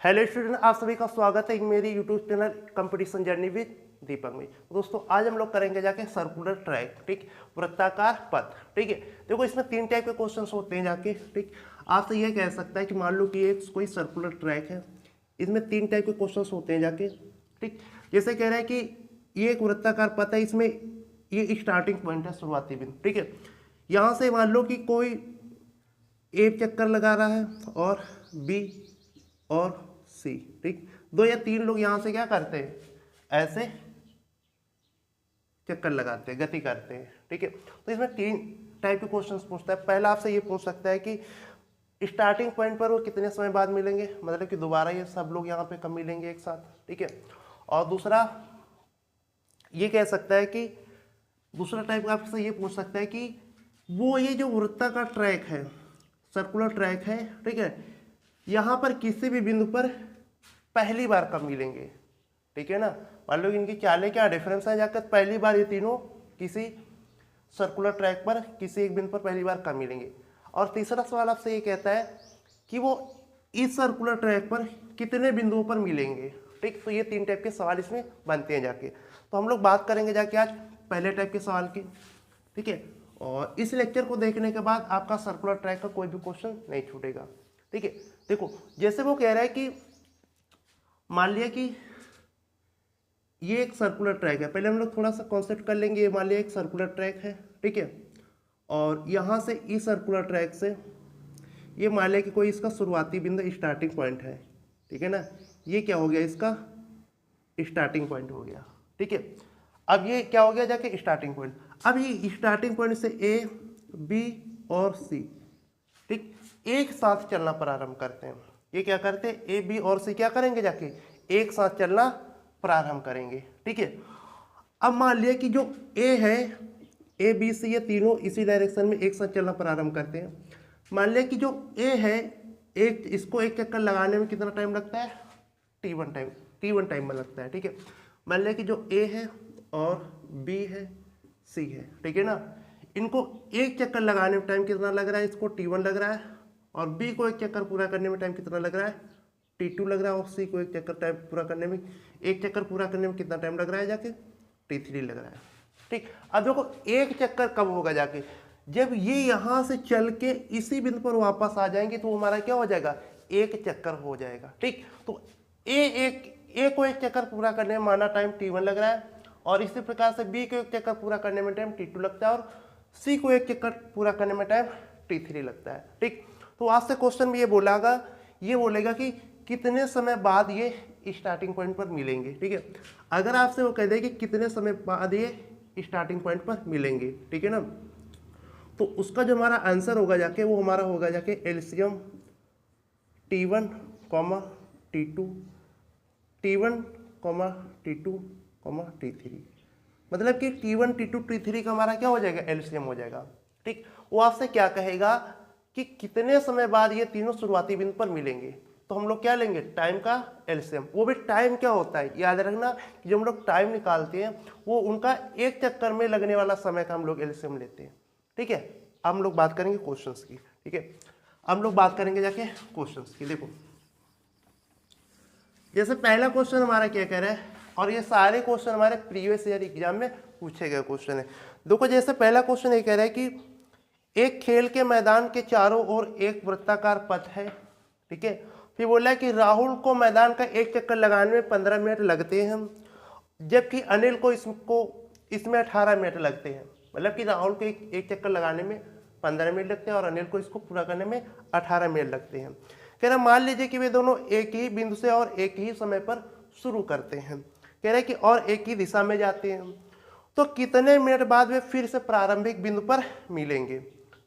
Hello student, आप सभी का स्वागत है मेरी YouTube channel competition journey with Deepak में। दोस्तों आज हम लोग करेंगे जाके सर्कुलर ट्रैक, ठीक, वृत्ताकार पथ। ठीक है, देखो इसमें 3 टाइप के क्वेश्चंस होते हैं जाके। ठीक, आपसे ये कह सकता है कि मान लो कि ये कोई सर्कुलर ट्रैक है, इसमें 3 टाइप के क्वेश्चंस होते हैं जाके। ठीक, जैसे कह रहा है कि ये एक वृत्ताकार पथ है, इसमें ये स्टार्टिंग पॉइंट है, शुरुआती बिंदु। ठीक है, यहाँ से मान लो कि कोई ए चक्कर लगा रहा है और बी और सी, ठीक, 2 या 3 लोग यहां से क्या करते हैं, ऐसे चक्कर लगाते हैं, गति करते हैं। ठीक है, तो इसमें 3 टाइप के क्वेश्चंस पूछता है। पहला आपसे ये पूछ सकता है कि स्टार्टिंग पॉइंट पर वो कितने समय बाद मिलेंगे, मतलब कि दोबारा ये सब लोग यहाँ पे कब मिलेंगे एक साथ। ठीक है, और दूसरा ये कह सकता है कि दूसरा टाइप आपसे ये पूछ सकता है कि वो ये जो वृत्ताकार ट्रैक है, सर्कुलर ट्रैक है, ठीक है, यहाँ पर किसी भी बिंदु पर पहली बार कब मिलेंगे। ठीक है ना, मान लो इनकी चालें क्या डिफरेंस है, जाकर पहली बार ये तीनों किसी सर्कुलर ट्रैक पर किसी एक बिंदु पर पहली बार कब मिलेंगे। और तीसरा सवाल आपसे ये कहता है कि वो इस सर्कुलर ट्रैक पर कितने बिंदुओं पर मिलेंगे। ठीक, तो ये 3 टाइप के सवाल इसमें बनते हैं जाके। तो हम लोग बात करेंगे जाके आज पहले टाइप के सवाल की। ठीक है, और इस लेक्चर को देखने के बाद आपका सर्कुलर ट्रैक का कोई भी क्वेश्चन नहीं छूटेगा। ठीक है, देखो जैसे वो कह रहा है कि मान लिया कि ये एक सर्कुलर ट्रैक है, पहले हम लोग थोड़ा सा कॉन्सेप्ट कर लेंगे। ये मान लिया एक सर्कुलर ट्रैक है, ठीक है, और यहाँ से इस सर्कुलर ट्रैक से ये मान लिया कि कोई इसका शुरुआती बिंदु स्टार्टिंग पॉइंट है। ठीक है ना, ये क्या हो गया, इसका स्टार्टिंग पॉइंट हो गया। ठीक है, अब ये क्या हो गया जाके स्टार्टिंग पॉइंट। अब ये स्टार्टिंग पॉइंट से ए, बी और सी, ठीक, एक साथ चलना प्रारंभ करते हैं। ये क्या करते हैं, ए, बी और सी क्या करेंगे जाके एक साथ चलना प्रारंभ करेंगे। ठीक है, अब मान लिया कि जो ए है, ए, बी, सी, ये तीनों इसी डायरेक्शन में एक साथ चलना प्रारंभ करते हैं। मान लिया कि जो ए है, एक इसको एक चक्कर लगाने में कितना टाइम लगता है, T1 टाइम में लगता है। ठीक है, मान लिया कि जो ए है और बी है, सी है, ठीक है ना, इनको एक चक्कर लगाने में टाइम कितना लग रहा है, इसको T1 लग रहा है, और बी को एक चक्कर पूरा करने में टाइम कितना लग रहा है, T2 लग रहा है, और सी को एक चक्कर टाइम पूरा करने में कितना टाइम लग रहा है जाके, T3 लग रहा है। ठीक, अब देखो एक चक्कर कब होगा जाके, जब ये यहाँ से चल के इसी बिंदु पर वापस आ जाएंगे तो हमारा क्या हो जाएगा, एक चक्कर हो जाएगा। ठीक, तो ए को एक चक्कर पूरा करने में माना टाइम T1 लग रहा है, और इसी प्रकार से बी को एक चक्कर पूरा करने में टाइम T2 लगता है, और सी को एक चक्कर पूरा करने में टाइम T3 लगता है। ठीक, तो आज से क्वेश्चन में ये बोलेगा कि कितने समय बाद ये स्टार्टिंग पॉइंट पर मिलेंगे। ठीक है, अगर आपसे वो कह दे कि कितने समय बाद ये स्टार्टिंग पॉइंट पर मिलेंगे, ठीक है ना, तो उसका जो हमारा आंसर होगा जाके वो हमारा होगा जाके LCM T1, T2, T1, T2, T3, मतलब कि T1, T2, T3 का हमारा क्या हो जाएगा, एलसीएम हो जाएगा। ठीक, वो आपसे क्या कहेगा कि कितने समय बाद ये तीनों शुरुआती बिंदु पर मिलेंगे, तो हम लोग क्या लेंगे, टाइम का एलसीएम। वो भी टाइम क्या होता है याद रखना कि जब हम लोग टाइम निकालते हैं वो उनका एक चक्कर में लगने वाला समय का हम लोग एलसीएम लेते हैं। ठीक है, अब हम लोग बात करेंगे क्वेश्चंस की। ठीक है, हम लोग बात करेंगे जाके क्वेश्चंस की। देखो जैसे पहला क्वेश्चन हमारा क्या कह रहा है, और ये सारे क्वेश्चन हमारे प्रीवियस ईयर एग्जाम में पूछे गए क्वेश्चन है। देखो जैसे पहला क्वेश्चन ये कह रहा है कि एक खेल के मैदान के चारों ओर एक वृत्ताकार पथ है। ठीक है, फिर बोला है कि राहुल को मैदान का एक चक्कर लगाने में 15 मिनट लगते हैं, जबकि अनिल को इसमें 18 मिनट लगते हैं। मतलब कि राहुल को एक चक्कर लगाने में 15 मिनट लगते हैं और अनिल को इसको पूरा करने में 18 मिनट लगते हैं। कह रहा मान लीजिए कि वे दोनों एक ही बिंदु से और एक ही समय पर शुरू करते हैं, कह रहे कि और एक ही दिशा में जाते हैं, तो कितने मिनट बाद वे फिर से प्रारंभिक बिंदु पर मिलेंगे।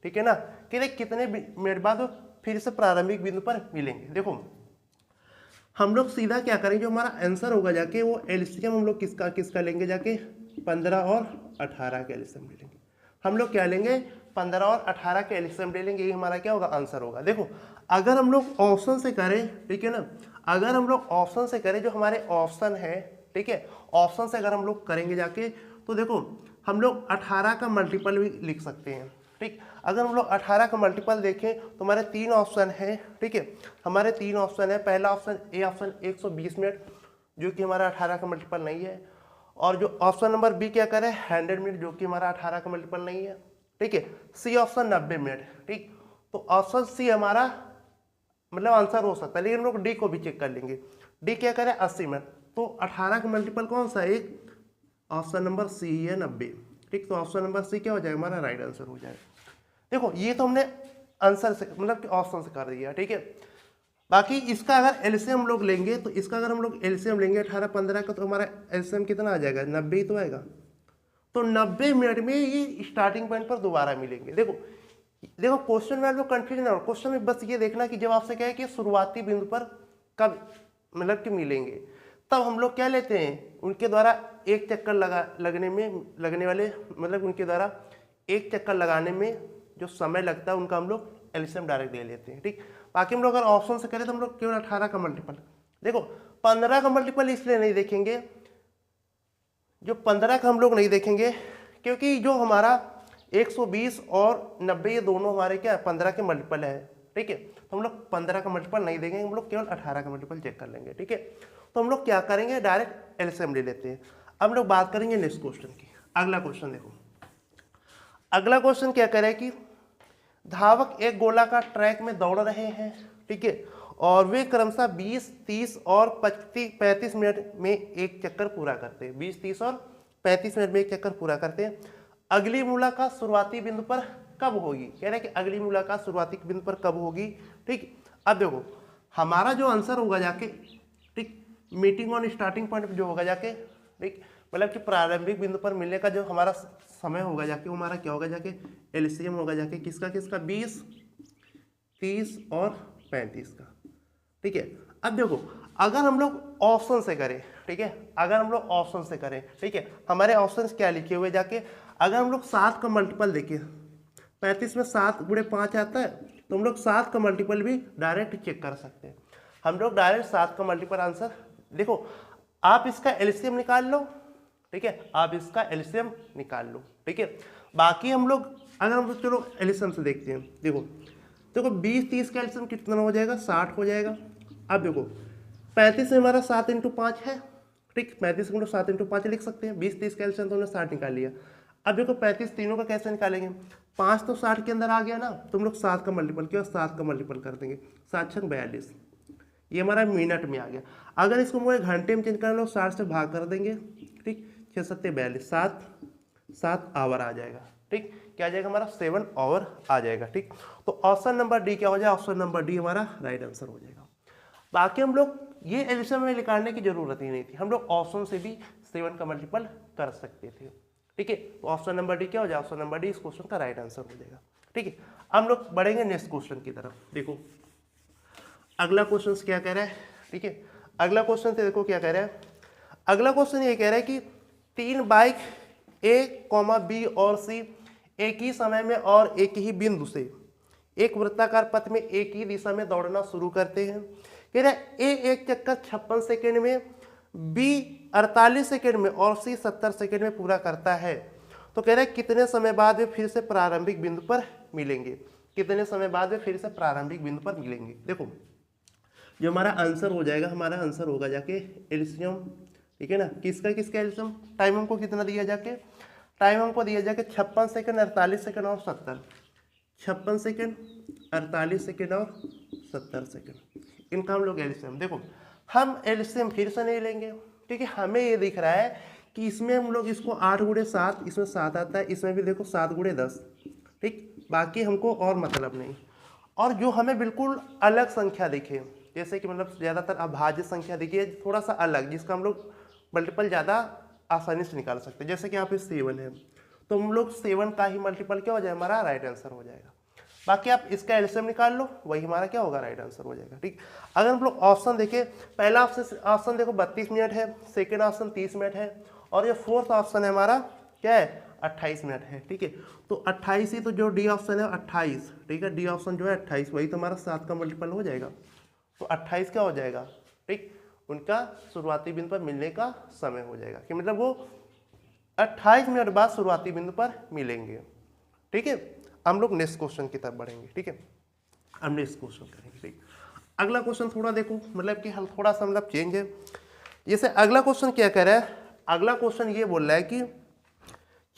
ठीक है ना, कह रहे कितने मिनट बाद वो फिर से प्रारंभिक बिंदु पर मिलेंगे। देखो हम लोग सीधा क्या करेंगे, जो हमारा आंसर होगा जाके वो एलसीएम हम लोग किसका लेंगे जाके, 15 और 18 के एलसीएम ले लेंगे। हम लोग क्या लेंगे, 15 और 18 के एलसीएम ले लेंगे, ये हमारा क्या होगा, आंसर होगा। देखो अगर हम लोग ऑप्शन से करें, ठीक है ना, अगर हम लोग ऑप्शन से करें, जो हमारे ऑप्शन है, ठीक है, ऑप्शन से अगर हम लोग करेंगे जाके, तो देखो हम लोग 18 का मल्टीपल भी लिख सकते हैं। ठीक, अगर हम लोग 18 का मल्टीपल देखें तो हमारे 3 ऑप्शन है, ठीक है, हमारे 3 ऑप्शन है। पहला ऑप्शन ए ऑप्शन 120 मिनट, जो कि हमारा 18 का मल्टीपल नहीं है, और जो ऑप्शन नंबर बी क्या करे 100 मिनट, जो कि हमारा 18 का मल्टीपल नहीं है, ठीक है। सी ऑप्शन 90 मिनट, ठीक, तो ऑप्शन सी हमारा मतलब आंसर हो सकता है, लेकिन हम लोग डी को भी चेक कर लेंगे। डी क्या करें 80 मिनट, तो 18 का मल्टीपल कौन सा है, एक ऑप्शन नंबर सी है 90, ठीक, तो ऑप्शन नंबर सी क्या हो जाएगा हमारा राइट आंसर हो जाएगा। देखो ये तो हमने आंसर से मतलब ऑप्शन से कर दिया, ठीक है। बाकी इसका अगर एलसीएम हम लोग लेंगे तो इसका अगर हम लोग एलसीएम लेंगे 18 15 का, तो हमारा एलसीएम कितना आ जाएगा 90 ही तो आएगा। तो 90 मिनट में ये स्टार्टिंग पॉइंट पर दोबारा मिलेंगे। देखो देखो क्वेश्चन में आप लोग कंफ्यूजन हो, क्वेश्चन में बस ये देखना कि जब आपसे क्या है कि शुरुआती बिंदु पर कब मतलब कि मिलेंगे, तब हम लोग क्या लेते हैं उनके द्वारा एक चक्कर लगने वाले मतलब उनके द्वारा एक चक्कर लगाने में जो समय लगता है उनका हम लोग एलसीएम डायरेक्ट ले लेते हैं, ठीक। बाकी हम लोग अगर ऑप्शन से करें तो हम लोग केवल 18 का मल्टीपल, देखो 15 का मल्टीपल इसलिए नहीं देखेंगे, जो 15 का हम लोग नहीं देखेंगे क्योंकि जो हमारा 120 और 90 ये दोनों हमारे क्या 15 के मल्टीपल है, ठीक है। तो हम लोग 15 का मल्टीपल नहीं देंगे, हम लोग केवल 18 का मल्टीपल चेक कर लेंगे, ठीक है। तो हम लोग क्या करेंगे डायरेक्ट एलसीएम ले लेते हैं। अब हम लोग बात करेंगे नेक्स्ट क्वेश्चन की। अगला क्वेश्चन देखो, अगला क्वेश्चन क्या करे कि धावक एक गोलाकार ट्रैक में दौड़ रहे हैं, ठीक है, और वे क्रमशः 20, 30 और 35 मिनट में एक चक्कर पूरा करते हैं। 20, 30 और 35 मिनट में एक चक्कर पूरा करते हैं। अगली मुलाकात शुरुआती बिंदु पर कब होगी, कह रहे हैं कि अगली मुलाकात शुरुआती बिंदु पर कब होगी, ठीक। अब देखो हमारा जो आंसर होगा जाके, ठीक, मीटिंग ऑन स्टार्टिंग पॉइंट जो होगा जाके, ठीक, मतलब कि प्रारंभिक बिंदु पर मिलने का जो हमारा समय होगा जाके वो हमारा क्या होगा जाके एलसीएम होगा जाके किसका 20, 30 और 35 का, ठीक है। अब देखो अगर हम लोग ऑप्शन से करें, ठीक है, अगर हम लोग ऑप्शन से करें, ठीक है, हमारे ऑप्शन क्या लिखे हुए जाके, अगर हम लोग 7 का मल्टीपल देखें, 35 में 7 गुणे 5 आता है, तो हम लोग 7 का मल्टीपल भी डायरेक्ट चेक कर सकते हैं। हम लोग डायरेक्ट 7 का मल्टीपल आंसर, देखो आप इसका एलसीएम निकाल लो, ठीक है, आप इसका एलसीएम निकाल लो, ठीक है। बाकी हम लोग अगर हम लोग चलो एलसीएम से देखते हैं, देखो 20, 30 का एलसीएम कितना हो जाएगा 60 हो जाएगा। अब देखो 35 में हमारा 7 × 5 है, ठीक, 35 × 7 × 5 लिख सकते हैं। 20, 30 का एलसीएम तो हमने 60 निकाल लिया। अब देखो 35 तीनों का कैसे निकालेंगे, 5 तो 60 के अंदर आ गया ना, तो हम लोग 7 का मल्टीपल किया, 7 का मल्टीपल कर देंगे, 7 × 42, ये हमारा मिनट में आ गया। अगर इसको मुझे घंटे में चेंज करना लोग 60 से भाग कर देंगे, ठीक, 6 7 42, 7 आवर आ जाएगा, ठीक, क्या आ जाएगा हमारा 7 आवर आ जाएगा, ठीक। तो ऑप्शन नंबर डी क्या हो जाएगा, ऑप्शन नंबर डी हमारा राइट आंसर हो जाएगा। बाकी हम लोग ये एलसीएम में निकालने की जरूरत ही नहीं थी, हम लोग ऑप्शन से भी 7 का मल्टीपल कर सकते थे, ठीक है। तो ऑप्शन नंबर डी क्या हो जाएगा, ऑप्शन नंबर डी इस क्वेश्चन का राइट आंसर हो जाएगा, ठीक है। हम लोग बढ़ेंगे नेक्स्ट क्वेश्चन की तरफ। देखो अगला क्वेश्चन क्या कह रहा है, ठीक है, अगला क्वेश्चन से देखो क्या कह रहा है। अगला क्वेश्चन ये कह रहा है कि 3 बाइक ए, बी और सी एक ही समय में और एक ही बिंदु से एक वृत्ताकार पथ में एक ही दिशा में दौड़ना शुरू करते हैं। कह रहा है ए एक चक्कर 56 सेकेंड में, बी 48 सेकेंड में और सी 70 सेकेंड में पूरा करता है। तो कह रहा है कितने समय बाद वे फिर से प्रारंभिक बिंदु पर मिलेंगे, कितने समय बाद वे फिर से प्रारंभिक बिंदु पर मिलेंगे। देखो जो हमारा आंसर हो जाएगा, हमारा आंसर होगा जाके एलसीएम, ठीक है ना, किसका एलसीएम, टाइम हमको कितना दिया जाके, टाइम हमको दिया जाके 56 सेकेंड, 48 सेकेंड और 70, 56 सेकेंड, 48 सेकेंड और 70 सेकेंड, इनका हम लोग एलसीएम। देखो हम एलसीएम फिर से नहीं लेंगे क्योंकि हमें ये दिख रहा है कि इसमें हम लोग इसको 8 × 7, इसमें 7 आता है, इसमें भी देखो 7 × 10, ठीक, बाकी हमको और मतलब नहीं। और जो हमें बिल्कुल अलग संख्या दिखे, जैसे कि मतलब ज़्यादातर अभाज्य संख्या दिखिए थोड़ा सा अलग, जिसका हम लोग मल्टीपल ज़्यादा आसानी से निकाल सकते हैं, जैसे कि यहाँ पे 7 है, तो हम लोग 7 का ही मल्टीपल क्या हो जाए हमारा राइट आंसर हो जाएगा। बाकी आप इसका एलसीएम निकाल लो, वही हमारा क्या होगा राइट आंसर हो जाएगा, ठीक। अगर हम लोग ऑप्शन देखें, पहला ऑप्शन देखो 32 मिनट है, सेकेंड ऑप्शन 30 मिनट है, और ये फोर्थ ऑप्शन है हमारा क्या है 28 मिनट है, ठीक है। तो 28 ही तो जो डी ऑप्शन है 28, ठीक है, डी ऑप्शन जो है 28, वही तो हमारा 7 का मल्टीपल हो जाएगा। तो 28 क्या हो जाएगा, ठीक, उनका शुरुआती बिंदु पर मिलने का समय हो जाएगा, कि मतलब वो 28 मिनट बाद शुरुआती बिंदु पर मिलेंगे, ठीक है। हम लोग नेक्स्ट क्वेश्चन की तरफ बढ़ेंगे। ठीक है, हम नेक्स्ट क्वेश्चन करेंगे। ठीक, अगला क्वेश्चन थोड़ा देखो, मतलब कि हल थोड़ा सा मतलब चेंज है। जैसे अगला क्वेश्चन क्या कह रहा है, अगला क्वेश्चन ये बोल रहा है कि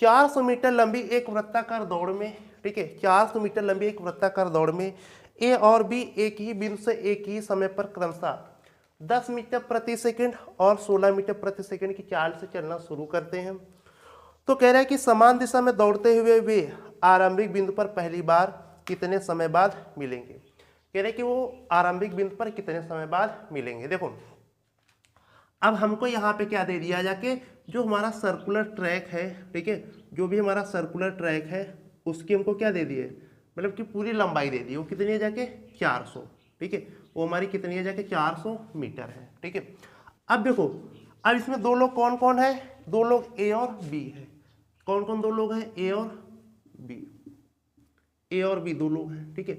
400 मीटर लंबी एक वृत्ताकार दौड़ में, ठीक है, 400 मीटर लंबी एक वृत्ताकार दौड़ में ए और बी एक ही बिंदु से एक ही समय पर क्रमशः 10 मीटर प्रति सेकंड और 16 मीटर प्रति सेकंड की चाल से चलना शुरू करते हैं। तो कह रहा है कि समान दिशा में दौड़ते हुए वे आरंभिक बिंदु पर पहली बार कितने समय बाद मिलेंगे। कह रहे हैं कि वो आरंभिक बिंदु पर कितने समय बाद मिलेंगे। देखो अब हमको यहाँ पे क्या दे दिया जाके, जो हमारा सर्कुलर ट्रैक है, ठीक है, जो भी हमारा सर्कुलर ट्रैक है उसकी हमको क्या दे दिए, मतलब कि पूरी लंबाई दे दी। वो कितनी है जाके 400, ठीक है, वो हमारी कितनी है जाके 400 मीटर है। ठीक है, अब देखो अब इसमें दो लोग कौन कौन है, दो लोग ए और बी है। कौन कौन दो लोग हैं, ए और बी, ए और बी दो लोग हैं। ठीक है,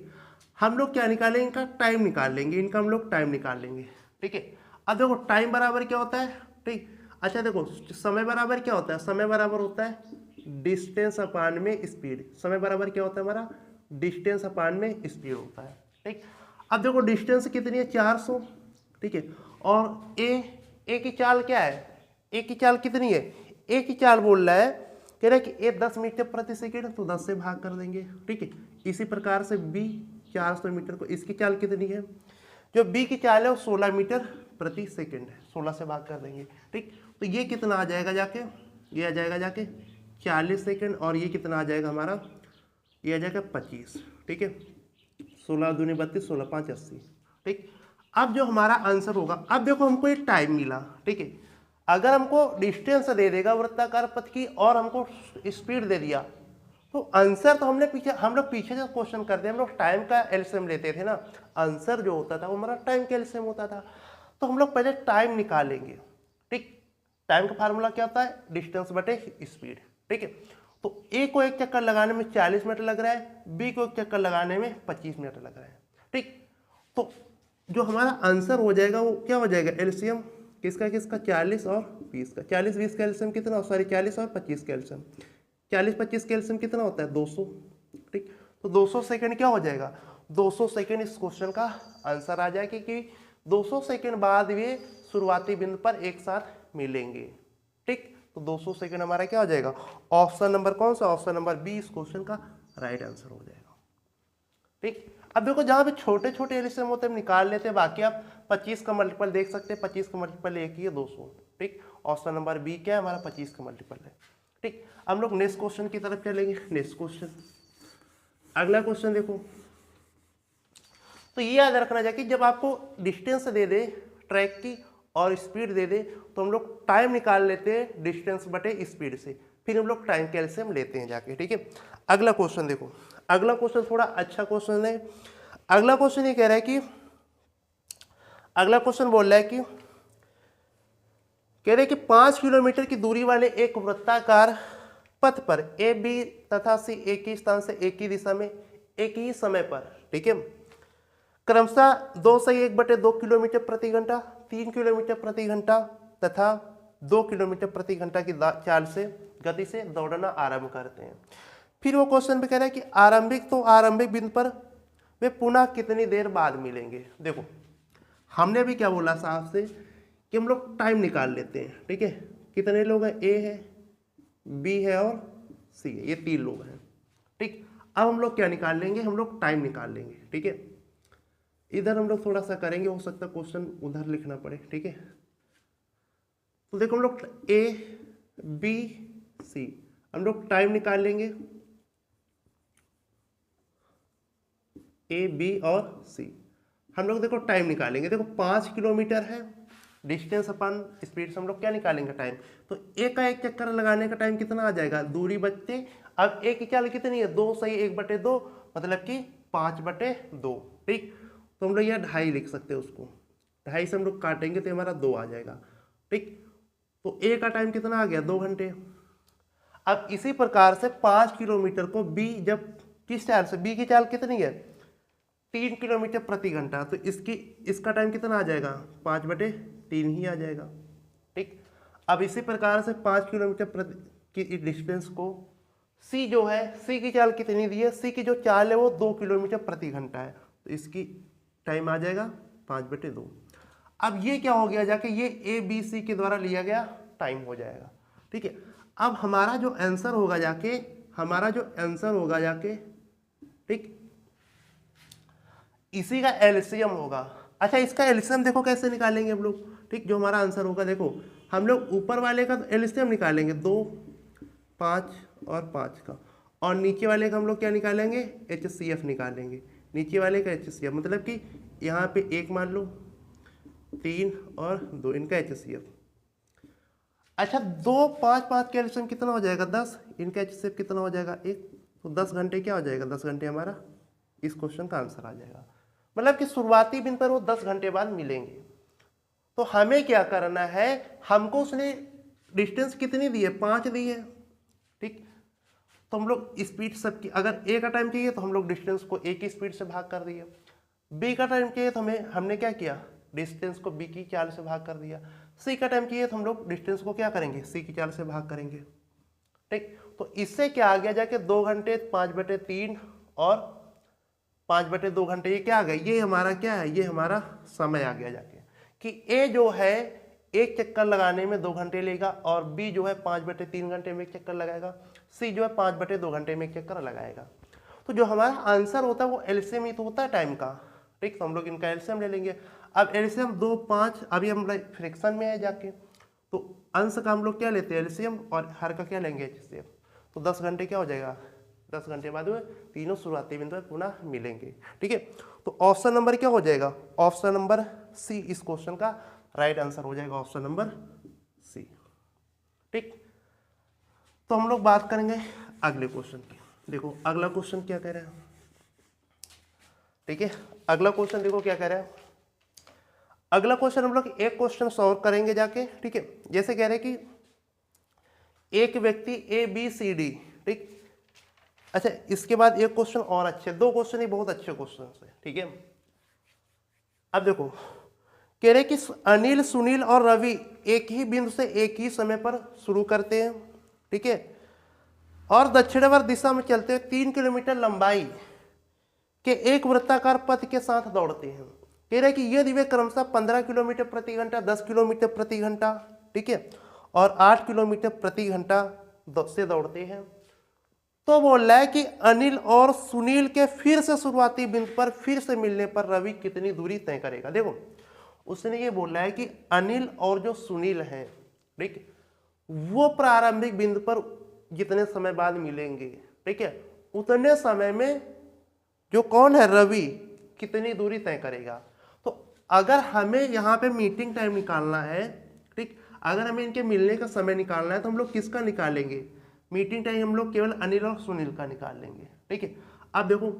हम लोग क्या निकालेंगे, इनका टाइम निकाल लेंगे, इनका हम लोग टाइम निकाल लेंगे। ठीक है, अब देखो टाइम बराबर क्या होता है, ठीक, अच्छा देखो समय बराबर क्या होता है, समय बराबर होता है डिस्टेंस अपान में स्पीड। समय बराबर क्या होता है हमारा, डिस्टेंस अपान में स्पीड होता है। ठीक, अब देखो डिस्टेंस कितनी है 400, ठीक है, और ए की चाल क्या है, ए की चाल कितनी है, ए की चाल बोल रहा है, कह रहा है कि ए 10 मीटर प्रति सेकेंड, तो 10 से भाग कर देंगे। ठीक है, इसी प्रकार से बी 400 मीटर को, इसकी चाल कितनी है, जो बी की चाल है वो 16 मीटर प्रति सेकेंड है, 16 से भाग कर देंगे। ठीक, तो ये कितना आ जाएगा जाके, ये आ जाएगा जाके 40 सेकेंड, और ये कितना आ जाएगा हमारा, ये आ जाएगा 25। ठीक है, 16 दूनी 32, 16 5 80। ठीक, अब जो हमारा आंसर होगा, अब देखो हमको एक टाइम मिला। ठीक है, अगर हमको डिस्टेंस दे देगा वृत्ताकार पथ की और हमको स्पीड दे दिया, तो आंसर तो हम लोग पीछे जो क्वेश्चन करते हैं, हम लोग टाइम का एलसीएम लेते थे ना, आंसर जो होता था वो हमारा टाइम का एलसीएम होता था। तो हम लोग पहले टाइम निकालेंगे। ठीक, टाइम का फार्मूला क्या होता है, डिस्टेंस बटे स्पीड। ठीक है, तो ए को एक चक्कर लगाने में 40 मिनट लग रहा है, बी को एक चक्कर लगाने में 25 मिनट लग रहा है। ठीक, तो जो हमारा आंसर हो जाएगा वो क्या हो जाएगा, एलसीएम किसका किसका, 40 और 20 का। 40 20 का एलसीएम कितना, सॉरी 40 और 25 का एलसीएम, 40 25 का एलसीएम कितना होता है 200। ठीक, तो 200 सेकंड क्या हो जाएगा, 200 सेकंड इस क्वेश्चन का आंसर आ जाएगा कि 200 सेकंड बाद वे शुरुआती बिंदु पर एक साथ मिलेंगे। ठीक, तो 200 सेकंड हमारा क्या हो जाएगा, ऑप्शन नंबर कौन सा, ऑप्शन नंबर बी इस क्वेश्चन का राइट आंसर हो जाएगा। ठीक, अब देखो जहां पे छोटे छोटे एलसीएम होते हैं निकाल लेते हैं, बाकी आप 25 का मल्टीपल देख सकते हैं, 25 का मल्टीपल एक ही है 200। ठीक, ऑप्शन नंबर बी क्या है हमारा, 25 का मल्टीपल है। ठीक, हम लोग नेक्स्ट क्वेश्चन की तरफ चलेंगे। नेक्स्ट क्वेश्चन, अगला क्वेश्चन देखो, तो ये याद रखना चाहिए कि जब आपको डिस्टेंस दे दे ट्रैक की और स्पीड दे दे, तो हम लोग टाइम निकाल लेते हैं डिस्टेंस बटे स्पीड से, फिर हम लोग टाइम कैलसियम लेते हैं जाके। ठीक है, अगला क्वेश्चन देखो, अगला क्वेश्चन थोड़ा अच्छा क्वेश्चन है। अगला क्वेश्चन ये कह रहा है कि, अगला क्वेश्चन बोल रहा है कि, कह रहे हैं कि 5 किलोमीटर की दूरी वाले एक वृत्ताकार पथ पर ए बी तथा सी एक ही स्थान से एक ही दिशा में एक ही समय पर, ठीक है, क्रमशः 2 से 1/2 किलोमीटर प्रति घंटा, 3 किलोमीटर प्रति घंटा तथा 2 किलोमीटर प्रति घंटा की चाल से गति से दौड़ना आरंभ करते हैं। फिर वो क्वेश्चन भी कह रहा है कि आरंभिक बिंदु पर वे पुनः कितनी देर बाद मिलेंगे। देखो हमने भी क्या बोला साहब से कि हम लोग टाइम निकाल लेते हैं। ठीक है, कितने लोग हैं, ए है, बी है और सी है, ये 3 लोग हैं। ठीक, अब हम लोग क्या निकाल लेंगे, हम लोग टाइम निकाल लेंगे। ठीक है, इधर हम लोग थोड़ा सा करेंगे, हो सकता है क्वेश्चन उधर लिखना पड़े। ठीक है, तो देखो हम लोग ए बी सी, हम लोग टाइम निकाल लेंगे, ए बी और सी हम लोग देखो टाइम निकालेंगे। देखो 5 किलोमीटर है, डिस्टेंस अपन स्पीड से हम लोग क्या निकालेंगे टाइम, तो ए का एक चक्कर लगाने का टाइम कितना आ जाएगा, दूरी बचते, अब ए की चाल कितनी है 2 सही 1/2, मतलब कि 5/2। ठीक, तो हम लोग यह 2.5 लिख सकते हैं, उसको 2.5 से हम लोग काटेंगे तो हमारा 2 आ जाएगा। ठीक, तो ए का टाइम कितना आ गया 2 घंटे। अब इसी प्रकार से 5 किलोमीटर को बी जब किस चाल से, बी की चाल कितनी है 3 किलोमीटर प्रति घंटा, तो इसका टाइम कितना आ जाएगा 5/3 ही आ जाएगा। ठीक, अब इसी प्रकार से 5 किलोमीटर प्रति की डिस्टेंस को सी जो है, सी की चाल कितनी दी है, सी की जो चाल है वो 2 किलोमीटर प्रति घंटा है, तो इसकी टाइम आ जाएगा 5/2। अब ये क्या हो गया जाके, ये ए बी सी के द्वारा लिया गया टाइम हो जाएगा, ठीक है। अब हमारा जो आंसर होगा जाके, ठीक, इसी का एलसीएम होगा। अच्छा, इसका एलसीएम देखो कैसे निकालेंगे हम लोग, ठीक, जो हमारा आंसर होगा, देखो हम लोग ऊपर वाले का तो एलसीएम निकालेंगे 2, 5 और 5 का, और नीचे वाले का हम लोग क्या निकालेंगे, एचसीएफ निकालेंगे, नीचे वाले का एचसीएफ, मतलब कि यहाँ पे 1 मान लो, 3 और 2 इनका एचसीएफ। अच्छा, 2, 5, 5 का एलसीएम कितना हो जाएगा 10, इनका एचसीएफ कितना हो जाएगा 1, तो 10 घंटे क्या हो जाएगा, 10 घंटे हमारा इस क्वेश्चन का आंसर आ जाएगा। मतलब कि शुरुआती बिंदु पर वो 10 घंटे बाद मिलेंगे। तो हमें क्या करना है, हमको उसने डिस्टेंस कितनी दी है, 5 दी है, ठीक, तो हम लोग स्पीड सबकी, अगर ए का टाइम चाहिए तो हम लोग डिस्टेंस को ए की स्पीड से भाग कर दिया, बी का टाइम चाहिए तो हमने क्या किया, डिस्टेंस को बी की चाल से भाग कर दिया, सी का टाइम चाहिए तो हम लोग डिस्टेंस को क्या करेंगे, सी की चाल से भाग करेंगे, ठीक। तो इससे क्या आ गया जाके 2 घंटे 5/3 और 5/2 घंटे, ये क्या आ गया, ये हमारा क्या है, ये हमारा समय आ गया जाके कि ए जो है एक चक्कर लगाने में 2 घंटे लेगा, और बी जो है 5/3 घंटे में एक चक्कर लगाएगा, सी जो है 5/2 घंटे में एक चक्कर लगाएगा। तो जो हमारा आंसर होता है वो एलसीएम ही तो होता है टाइम का, ठीक, तो हम लोग इनका एलसीएम ले लेंगे। अब एलसीएम 2, 5, अभी हम फ्रैक्शन में है जाके, तो अंश का हम लोग क्या लेते हैं एलसीएम, और हर का क्या लेंगे एचसीएफ, तो 10 घंटे क्या हो जाएगा, 10 घंटे बाद में तीनों शुरुआती बिंदु पुनः मिलेंगे, ठीक है। तो ऑप्शन नंबर क्या हो जाएगा, ऑप्शन नंबर सी इस क्वेश्चन का राइट आंसर हो जाएगा, ऑप्शन नंबर सी, ठीक। तो हम लोग बात करेंगे अगले क्वेश्चन की। देखो अगला क्वेश्चन क्या कह रहा है, ठीक है, अगला क्वेश्चन देखो क्या कह रहा है। अगला क्वेश्चन हम लोग एक क्वेश्चन सॉल्व करेंगे जाके, ठीक है। जैसे कह रहे हैं कि एक व्यक्ति ए बी सी डी, ठीक। अच्छा, इसके बाद एक क्वेश्चन और अच्छे, 2 क्वेश्चन ही बहुत अच्छे क्वेश्चन है, ठीक है। अब देखो कह रहे कि अनिल, सुनील और रवि एक ही बिंदु से एक ही समय पर शुरू करते हैं, ठीक है, और दक्षिणावर्त दिशा में चलते हुए 3 किलोमीटर लंबाई के एक वृत्ताकार पथ के साथ दौड़ते हैं। कह रहे कि यदि वे क्रमशः 15 किलोमीटर प्रति घंटा, 10 किलोमीटर प्रति घंटा, ठीक है, और 8 किलोमीटर प्रति घंटा से दौड़ते हैं, तो बोल रहा है कि अनिल और सुनील के फिर से शुरुआती बिंदु पर फिर से मिलने पर रवि कितनी दूरी तय करेगा। देखो उसने ये बोला है कि अनिल और जो सुनील हैं, ठीक, वो प्रारंभिक बिंदु पर जितने समय बाद मिलेंगे, ठीक है, उतने समय में जो कौन है रवि कितनी दूरी तय करेगा। तो अगर हमें यहाँ पे मीटिंग टाइम निकालना है, ठीक, अगर हमें इनके मिलने का समय निकालना है तो हम लोग किसका निकालेंगे, मीटिंग टाइम हम लोग केवल अनिल और सुनील का निकाल लेंगे, ठीक है। अब देखो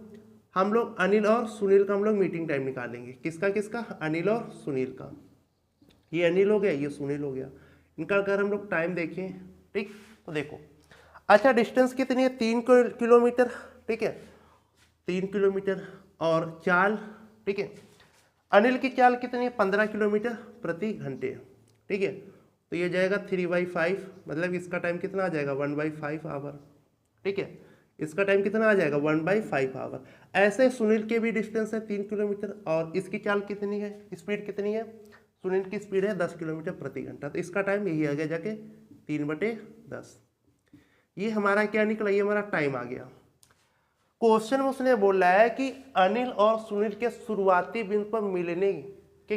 हम लोग अनिल और सुनील का हम लोग मीटिंग टाइम निकालेंगे, किसका किसका, अनिल और सुनील का, ये अनिल हो गया, ये सुनील हो गया, इनका अगर हम लोग टाइम देखें, ठीक, तो देखो अच्छा डिस्टेंस कितनी है, 3 किलोमीटर, ठीक है, 3 किलोमीटर, और चाल, ठीक है, अनिल की चाल कितनी है, 15 किलोमीटर प्रति घंटे, ठीक है, तो ये जाएगा 3/5, मतलब इसका टाइम कितना आ जाएगा 1/5 आवर, ठीक है, इसका टाइम कितना आ जाएगा 1/5 आवर। ऐसे सुनील के भी डिस्टेंस है 3 किलोमीटर, और इसकी चाल कितनी है, स्पीड कितनी है, सुनील की स्पीड है 10 किलोमीटर प्रति घंटा, तो इसका टाइम यही आ गया जाके 3/10। ये हमारा क्या निकला, ये हमारा टाइम आ गया। क्वेश्चन में उसने बोला है कि अनिल और सुनील के शुरुआती बिंदु पर मिलने के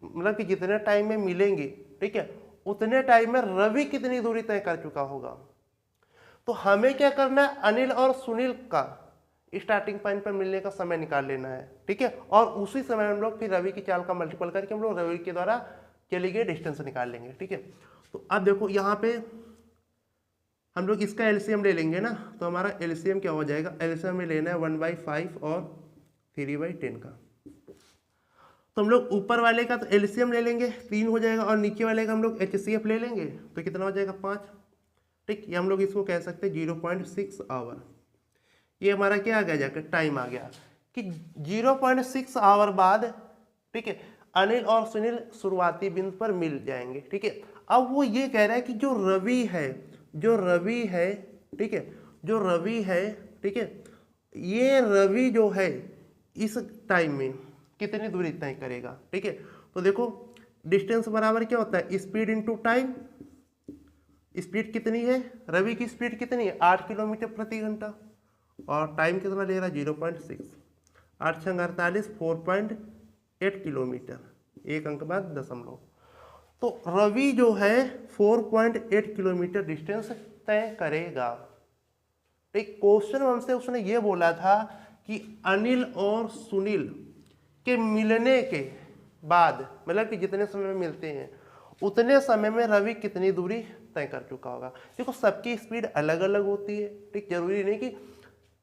मतलब कि जितने टाइम में मिलेंगे, ठीक है, उतने टाइम में रवि कितनी दूरी तय कर चुका होगा। तो हमें क्या करना है, अनिल और सुनील का स्टार्टिंग पॉइंट पर मिलने का समय निकाल लेना है, ठीक है, और उसी समय हम लोग फिर रवि की चाल का मल्टीपल करके हम लोग रवि के द्वारा चली गई डिस्टेंस निकाल लेंगे, ठीक है। तो अब देखो यहाँ पे हम लोग इसका एलसीएम ले लेंगे ना, तो हमारा एलसीएम क्या हो जाएगा, एलसीएम में लेना है 1/5 और 3/10 का। तो हम लोग ऊपर वाले का तो एलसीएम ले लेंगे 3 हो जाएगा, और नीचे वाले का हम लोग एचसीएफ ले लेंगे, तो कितना हो जाएगा 5, ठीक। ये हम लोग इसको कह सकते हैं 0.6 आवर। ये हमारा क्या आ गया जाकर टाइम आ गया कि 0.6 आवर बाद, ठीक है, अनिल और सुनील शुरुआती बिंदु पर मिल जाएंगे, ठीक है। अब वो ये कह रहा है कि जो रवि है, ठीक है, जो रवि है, ठीक है, ये रवि जो है इस टाइम में कितनी दूरी तय करेगा, ठीक है। तो देखो डिस्टेंस बराबर क्या होता है, स्पीड इनटू टाइम। स्पीड कितनी है, रवि की स्पीड कितनी है 8 किलोमीटर प्रति घंटा, और टाइम कितना ले रहा है 0.6, 8 छंग 48, 4.8 किलोमीटर, एक अंक बाद दशमलव। तो रवि जो है 4.8 किलोमीटर डिस्टेंस तय करेगा। एक क्वेश्चन हमसे उसने ये बोला था कि अनिल और सुनील के मिलने के बाद, मतलब कि जितने समय में मिलते हैं उतने समय में रवि कितनी दूरी तय कर चुका होगा। देखो सबकी स्पीड अलग अलग होती है, ठीक, जरूरी नहीं कि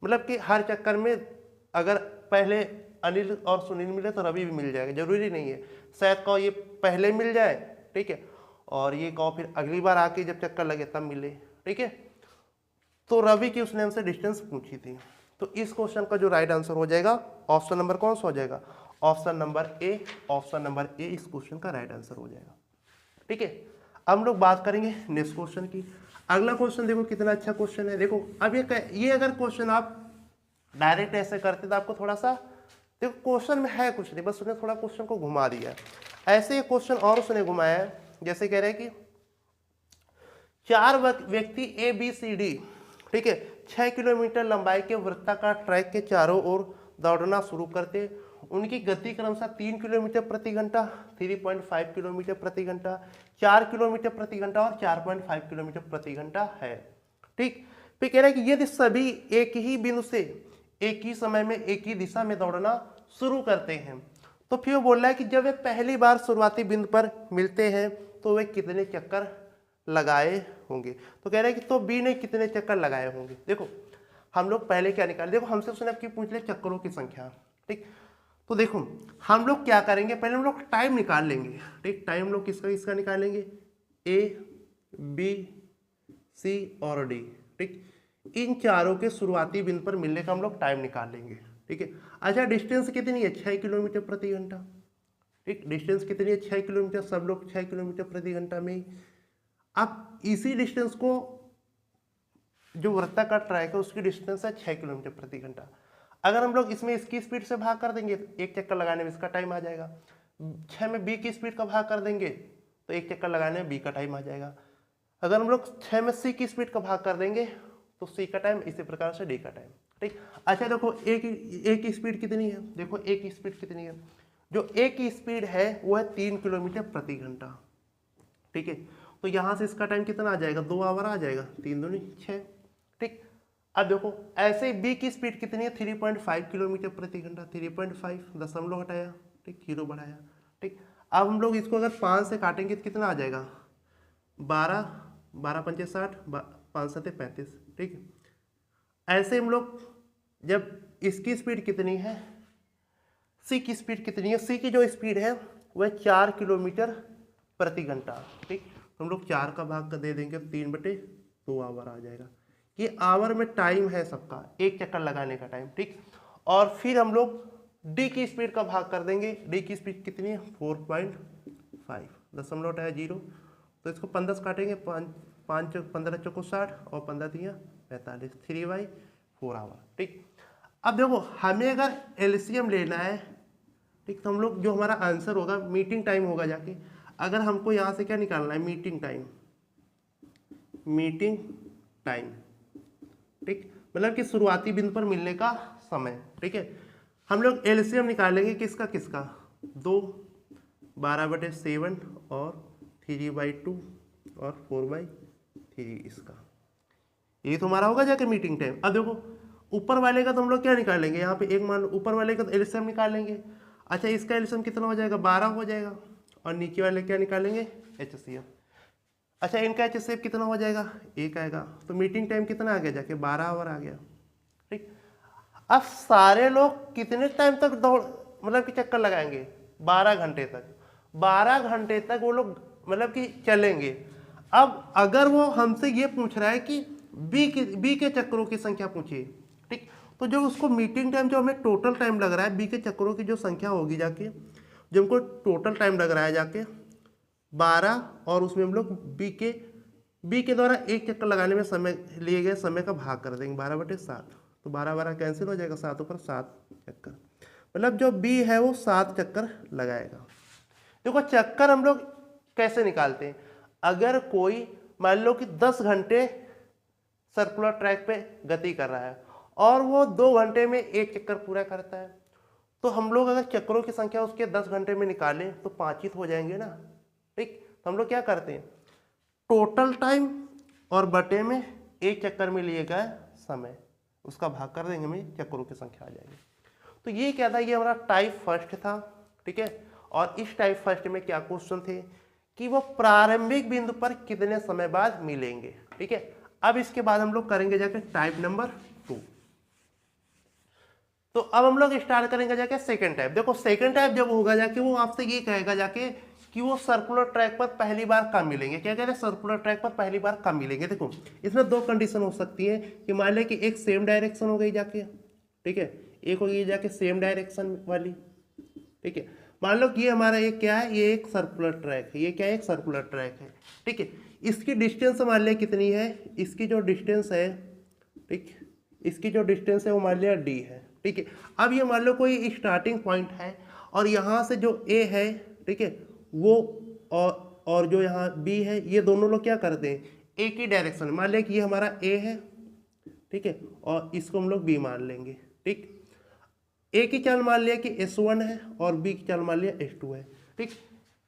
मतलब कि हर चक्कर में अगर पहले अनिल और सुनील मिले तो रवि भी मिल जाएगा, जरूरी नहीं है। शायद कहो ये पहले मिल जाए, ठीक है, और ये कहो फिर अगली बार आके जब चक्कर लगे तब मिले, ठीक है। तो रवि की उसने हमसे डिस्टेंस पूछी थी। तो इस क्वेश्चन का जो राइट आंसर हो जाएगा ऑप्शन नंबर कौन सा हो जाएगा, option number A. Option number A इस क्वेश्चन का राइट आंसर हो जाएगा, ठीक है। अब हम लोग बात करेंगे नेक्स्ट क्वेश्चन की। अगला क्वेश्चन देखो कितना अच्छा क्वेश्चन है। देखो अब ये अगर क्वेश्चन आप डायरेक्ट ऐसे करते तो आपको थोड़ा सा, देखो क्वेश्चन में है कुछ नहीं, बस उसने थोड़ा क्वेश्चन को घुमा दिया। ऐसे ही क्वेश्चन और उसने घुमाया है, जैसे कह रहे हैं कि 4 व्यक्ति ए बी सी डी, ठीक है, 6 किलोमीटर लंबाई के वृत्ताकार ट्रैक के चारों ओर दौड़ना शुरू करते। उनकी गति क्रमशः 3 किलोमीटर प्रति घंटा, 3.5 किलोमीटर प्रति घंटा, 4 किलोमीटर प्रति घंटा और 4.5 किलोमीटर प्रति घंटा है, ठीक। फिर कह रहा है कि यदि सभी एक ही बिंदु से एक ही समय में एक ही दिशा में दौड़ना शुरू करते हैं, तो फिर वो बोल रहा है कि जब वे पहली बार शुरुआती बिंदु पर मिलते हैं तो वे कितने चक्कर लगाए होंगे। तो कह रहे हैं कि तो बी ने कितने चक्कर लगाए होंगे। देखो हम लोग पहले क्या निकाले, देखो हमसे उसने आपकी पूछ लिया चक्करों की संख्या, ठीक। तो देखो हम लोग क्या करेंगे, पहले हम लोग टाइम निकाल लेंगे, ठीक। टाइम हम लोग किसका निकालेंगे, ए बी सी और डी, ठीक। इन चारों के शुरुआती बिंदु पर मिलने का हम लोग टाइम निकाल लेंगे, ठीक है। अच्छा डिस्टेंस कितनी है 6 किलोमीटर प्रति घंटा, ठीक। डिस्टेंस कितनी है 6 किलोमीटर, सब लोग 6 किलोमीटर प्रति घंटा में ही। अब इसी डिस्टेंस को जो वृत्ताकार ट्रैक है उसकी डिस्टेंस है 6 किलोमीटर प्रति घंटा। अगर हम लोग इसमें इसकी स्पीड से भाग कर देंगे एक चक्कर लगाने में इसका टाइम आ जाएगा। 6 में बी की स्पीड का भाग कर देंगे तो एक चक्कर लगाने में बी का टाइम आ जाएगा। अगर हम लोग 6 में सी की स्पीड का भाग कर देंगे तो सी का टाइम, इसी प्रकार से डी का टाइम, ठीक। अच्छा देखो ए की स्पीड कितनी है, देखो ए की स्पीड कितनी है, जो ए की स्पीड है वो है 3 किलोमीटर प्रति घंटा, ठीक है। तो यहाँ से इसका टाइम कितना आ जाएगा, 2 आवर आ जाएगा, 3 दूनी 6, ठीक। अब देखो ऐसे बी की स्पीड कितनी है 3.5 किलोमीटर प्रति घंटा, 3.5 दशमलव हटाया, ठीक, 0 बढ़ाया, ठीक। अब हम लोग इसको अगर 5 से काटेंगे तो कितना आ जाएगा 12 पंचे 60, 5 सते 35, ठीक। ऐसे हम लोग जब इसकी स्पीड कितनी है, सी की स्पीड कितनी है, सी की जो स्पीड है वह 4 किलोमीटर प्रति घंटा, ठीक। हम लोग 4 का भाग कर दे देंगे 3/2 आवर आ जाएगा। ये आवर में टाइम है सबका, एक चक्कर लगाने का टाइम, ठीक। और फिर हम लोग डी की स्पीड का भाग कर देंगे, डी की स्पीड कितनी है 4.5, दशमलव हटाया 0, तो इसको 15 से काटेंगे, 15 चौको 60 और 15 दिया 45, 3/4 आवर, ठीक। अब देखो हमें अगर एलसीएम लेना है, ठीक, तो हम लोग जो हमारा आंसर होगा मीटिंग टाइम होगा जाके, अगर हमको यहाँ से क्या निकालना है मीटिंग टाइम, ठीक, मतलब कि शुरुआती बिंदु पर मिलने का समय, ठीक है। हम लोग एलसीएम निकालेंगे किसका 2, 12/7 और 3/2 और 4/3 इसका, ये तो हमारा होगा जाके मीटिंग टाइम। अब देखो ऊपर वाले का तो हम लोग क्या निकालेंगे, यहाँ पे एक मान ऊपर वाले का तो एलसीएम निकालेंगे। अच्छा इसका एलसीएम कितना हो जाएगा 12 हो जाएगा, और नीचे वाले क्या निकालेंगे एचसीएफ। अच्छा इनका एचसीएफ कितना हो जाएगा 1 आएगा, तो मीटिंग टाइम कितना आ गया जाके 12 आवर आ गया, ठीक। अब सारे लोग कितने टाइम तक दौड़ मतलब कि चक्कर लगाएंगे 12 घंटे तक, 12 घंटे तक वो लोग मतलब कि चलेंगे। अब अगर वो हमसे ये पूछ रहा है कि बी के चक्करों की संख्या पूछिए, ठीक, तो जो उसको मीटिंग टाइम जो हमें टोटल टाइम लग रहा है बी के चक्करों की जो संख्या होगी जाके, जो हमको टोटल टाइम लग रहा है जाके 12, और उसमें हम लोग बी के बी के द्वारा एक चक्कर लगाने में समय लिए गए समय का भाग कर देंगे 12/7, तो 12 कैंसिल हो जाएगा, 7 ऊपर 7 चक्कर, मतलब जो बी है वो 7 चक्कर लगाएगा। देखो चक्कर हम लोग कैसे निकालते हैं, अगर कोई मान लो कि 10 घंटे सर्कुलर ट्रैक पे गति कर रहा है और वो 2 घंटे में एक चक्कर पूरा करता है, तो हम लोग अगर चक्करों की संख्या उसके 10 घंटे में निकालें तो 5 ही तो हो जाएंगे ना। ठीक, तो हम लोग क्या करते हैं, टोटल टाइम और बटे में एक चक्कर में लिए गए समय उसका भाग कर देंगे, हमें चक्करों की संख्या आ जाएगी। तो ये क्या था, ये हमारा टाइप फर्स्ट था। ठीक है, और इस टाइप फर्स्ट में क्या क्वेश्चन थे कि वो प्रारंभिक बिंदु पर कितने समय बाद मिलेंगे। ठीक है, अब इसके बाद हम लोग करेंगे जाके टाइप नंबर 2। तो अब हम लोग स्टार्ट करेंगे जाके सेकंड टाइप। देखो सेकंड टाइप जब होगा जाके वो आपसे ये कहेगा जाके कि वो सर्कुलर ट्रैक पर पहली बार कब मिलेंगे। क्या कह रहे हैं, सर्कुलर ट्रैक पर पहली बार कब मिलेंगे। देखो इसमें 2 कंडीशन हो सकती है कि मान लें कि एक सेम डायरेक्शन हो गई जाके, ठीक है, एक हो गई जाके सेम डायरेक्शन वाली। ठीक है, मान लो कि ये हमारा एक क्या है, ये एक सर्कुलर ट्रैक है, ये क्या है, एक सर्कुलर ट्रैक है। ठीक है, इसकी डिस्टेंस मान लिया कितनी है, इसकी जो डिस्टेंस है, ठीक, इसकी जो डिस्टेंस है वो मान लिया d है। ठीक है, अब ये मान लो कोई स्टार्टिंग पॉइंट है और यहाँ से जो a है, ठीक है, वो और जो यहाँ b है, ये दोनों लोग क्या करते हैं, एक ही डायरेक्शन, मान लिया कि ये हमारा a है, ठीक है, और इसको हम लोग b मान लेंगे। ठीक, a की चाल मान लिया कि S1 है और b की चाल मान लिया S2 है। ठीक,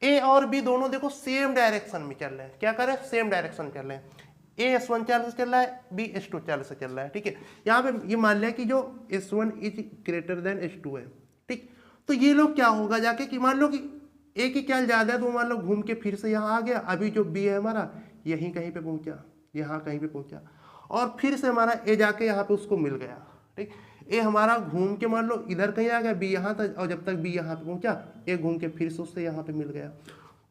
a और b दोनों देखो सेम डायरेक्शन में चल रहे हैं, क्या कर रहे हैं, सेम डायरेक्शन चल रहे हैं। A S1 चाल से चल रहा है, B S2 चाल से चल रहा है। ठीक है, यहाँ पे ये मान लिया कि जो S1 is greater than S2 है। ठीक, तो ये लोग क्या होगा जाके कि मान लो कि A की चाल ज़्यादा है तो मान लो घूम के फिर से यहाँ आ गया, अभी जो B है हमारा यहीं कहीं पे पहुँचा, यहाँ कहीं पे पहुँचा, और फिर से हमारा A जाके यहाँ पे उसको मिल गया। ठीक, A हमारा घूम के मान लो इधर कहीं आ गया, B यहाँ तक, और जब तक B यहाँ पे पहुँचा A घूम के फिर से उससे यहाँ पे मिल गया।